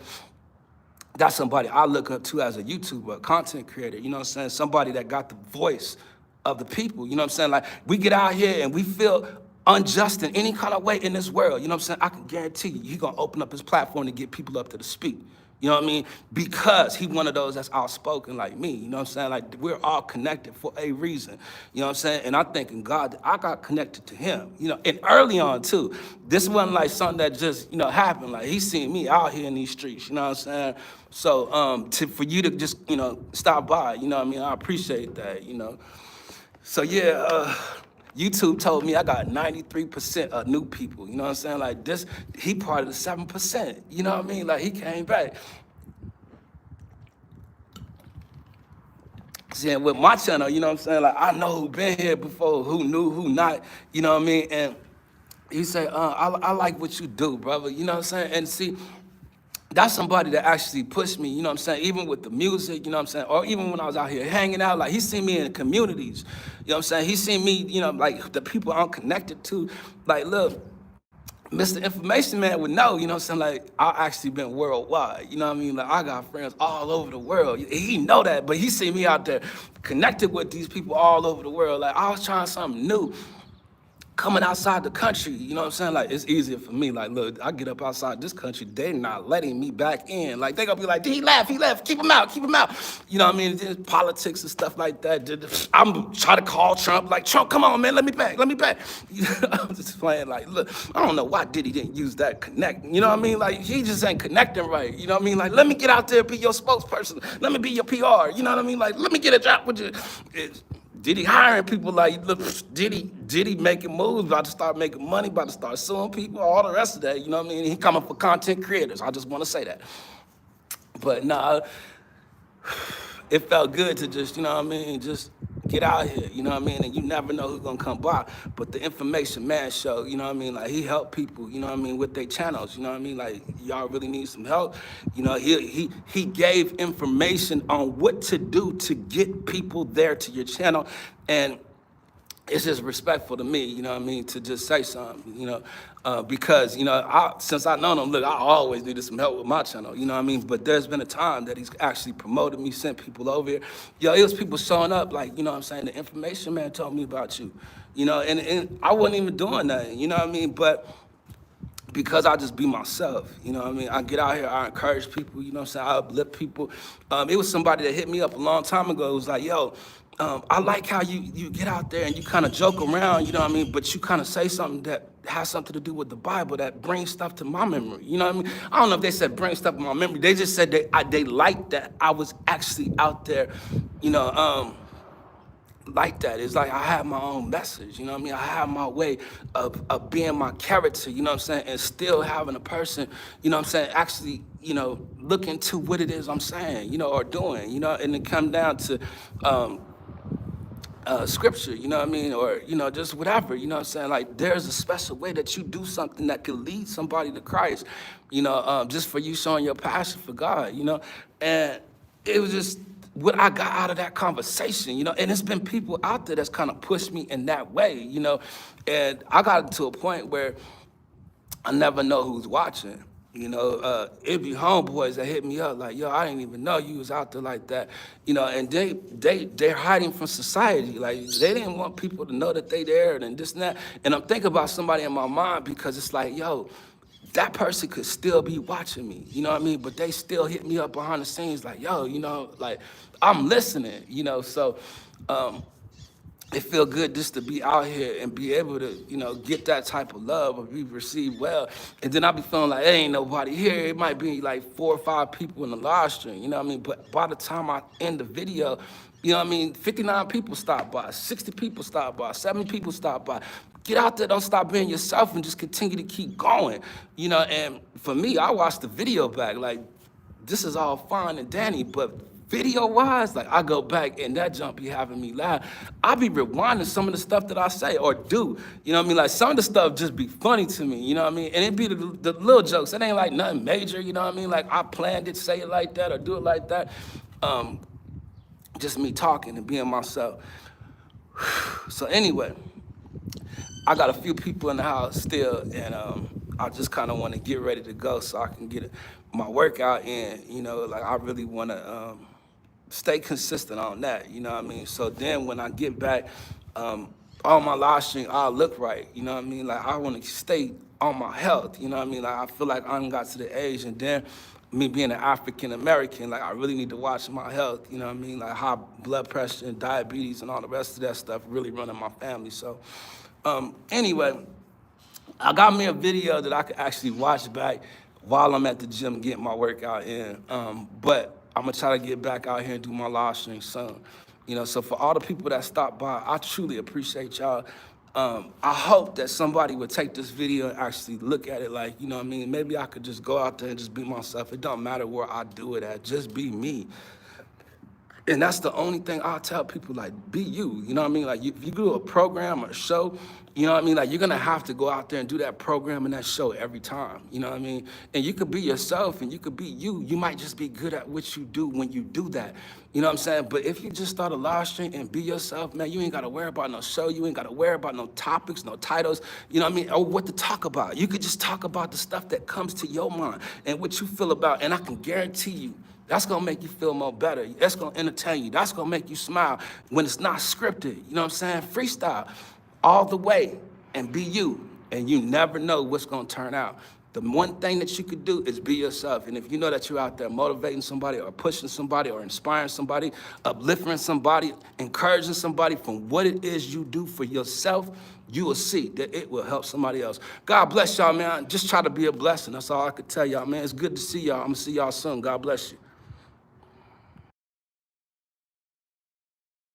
that's somebody I look up to as a YouTuber, a content creator, you know what I'm saying? Somebody that got the voice of the people, you know what I'm saying? Like, we get out here and we feel unjust in any kind of way in this world, you know what I'm saying, I can guarantee you, he's gonna open up his platform to get people up to the speak. You know what I mean? Because he one of those that's outspoken like me. You know what I'm saying? Like, we're all connected for a reason. You know what I'm saying? And I'm thanking God that I got connected to him. You know, and early on too. This wasn't like something that just, you know, happened. Like, he seen me out here in these streets. You know what I'm saying? So for you to just, you know, stop by, you know what I mean? I appreciate that, you know. So yeah, YouTube told me I got 93% of new people. You know what I'm saying? Like, this, he part of the 7%. You know what I mean? Like, he came back. See, and with my channel, you know what I'm saying? Like, I know who been here before, who knew, who not. You know what I mean? And he said, I like what you do, brother. You know what I'm saying? And see, that's somebody that actually pushed me, you know what I'm saying, even with the music, you know what I'm saying, or even when I was out here hanging out, like, he seen me in the communities, you know what I'm saying, he seen me, you know, like, the people I'm connected to, like, look, Mr. Information Man would know, you know what I'm saying, like, I actually been worldwide, you know what I mean, like, I got friends all over the world, he know that, but he seen me out there connected with these people all over the world, like, I was trying something new, coming outside the country, you know what I'm saying? Like, it's easier for me. Like, look, I get up outside this country, they're not letting me back in. Like, they gonna be like, he left, keep him out, keep him out. You know what I mean? There's politics and stuff like that. I'm trying to call Trump, like, Trump, come on, man, let me back. You know, I'm just playing like, look, I don't know why Diddy didn't use that connect. You know what I mean? Like, he just ain't connecting right. You know what I mean? Like, let me get out there and be your spokesperson. Let me be your PR. You know what I mean? Like, let me get a job with you. Diddy hiring people like, look, Diddy making moves, about to start making money, about to start suing people, all the rest of that, you know what I mean? He coming for content creators, I just want to say that. But nah, it felt good to just, you know what I mean, just get out here, you know what I mean? And you never know who's gonna come by. But the Information Man show, you know what I mean? Like, he helped people, you know what I mean, with their channels, you know what I mean? Like, y'all really need some help. You know, he gave information on what to do to get people there to your channel. And it's just respectful to me, you know what I mean, to just say something, you know, because, you know, since I known him, look, I always needed some help with my channel, you know what I mean, but there's been a time that he's actually promoted me, sent people over here. Yo, it was people showing up, like, you know what I'm saying, the Information Man told me about you, you know, and I wasn't even doing nothing, you know what I mean, but because I just be myself, you know what I mean? I get out here, I encourage people, you know what I'm saying? I uplift people. It was somebody that hit me up a long time ago. It was like, yo, I like how you get out there and you kind of joke around, you know what I mean? But you kind of say something that has something to do with the Bible that brings stuff to my memory, you know what I mean? I don't know if they said bring stuff to my memory. They just said they liked that I was actually out there, you know, like that. It's like I have my own message, you know what I mean? I have my way of being my character, you know what I'm saying? And still having a person, you know what I'm saying, actually, you know, look into what it is I'm saying, you know, or doing, you know, and it come down to scripture, you know what I mean? Or, you know, just whatever, you know what I'm saying? Like, there's a special way that you do something that could lead somebody to Christ, you know, just for you showing your passion for God, you know? And it was just what I got out of that conversation, you know? And it's been people out there that's kind of pushed me in that way, you know? And I got to a point where I never know who's watching. You know, it be homeboys that hit me up like, yo, I didn't even know you was out there like that. You know, and they're hiding from society. Like, they didn't want people to know that they there and this and that. And I'm thinking about somebody in my mind because it's like, yo, that person could still be watching me, you know what I mean? But they still hit me up behind the scenes like, yo, you know, like, I'm listening, you know? So, it feel good just to be out here and be able to, you know, get that type of love or be received well. And then I be feeling like, there ain't nobody here. It might be like 4 or 5 people in the live stream, you know what I mean? But by the time I end the video, you know what I mean, 59 people stop by, 60 people stop by, 70 people stop by. Get out there, don't stop being yourself and just continue to keep going, you know? And for me, I watched the video back, like, this is all fine and dandy, but video-wise, like, I go back and that jump be having me laugh. I be rewinding some of the stuff that I say or do, you know what I mean? Like, some of the stuff just be funny to me, you know what I mean? And it be the little jokes. It ain't like nothing major, you know what I mean? Like, I planned it, say it like that or do it like that. Just me talking and being myself. So anyway, I got a few people in the house still, and I just kind of want to get ready to go so I can get my workout in, you know, like, I really want to stay consistent on that, you know what I mean? So then when I get back, on my live stream, I look right. You know what I mean? Like, I want to stay on my health. You know what I mean? Like, I feel like I done got to the age, and then me being an African American, like, I really need to watch my health. You know what I mean? Like, high blood pressure and diabetes and all the rest of that stuff really running my family. So, anyway, I got me a video that I could actually watch back while I'm at the gym getting my workout in. But I'm gonna try to get back out here and do my live stream soon. You know, so for all the people that stopped by, I truly appreciate y'all. I hope that somebody would take this video and actually look at it like, you know what I mean? Maybe I could just go out there and just be myself. It don't matter where I do it at, just be me. And that's the only thing I'll tell people, like, be you. You know what I mean? Like, if you do a program or a show, you know what I mean? Like, you're gonna have to go out there and do that program and that show every time. You know what I mean? And you could be yourself and you could be you. You might just be good at what you do when you do that. You know what I'm saying? But if you just start a live stream and be yourself, man, you ain't gotta worry about no show. You ain't gotta worry about no topics, no titles, you know what I mean? Or what to talk about. You could just talk about the stuff that comes to your mind and what you feel about. And I can guarantee you, that's gonna make you feel more better. That's gonna entertain you. That's gonna make you smile when it's not scripted. You know what I'm saying? Freestyle all the way and be you. And you never know what's gonna turn out. The one thing that you could do is be yourself. And if you know that you're out there motivating somebody or pushing somebody or inspiring somebody, uplifting somebody, encouraging somebody from what it is you do for yourself, you will see that it will help somebody else. God bless y'all, man. Just try to be a blessing. That's all I could tell y'all, man. It's good to see y'all. I'm gonna see y'all soon. God bless you.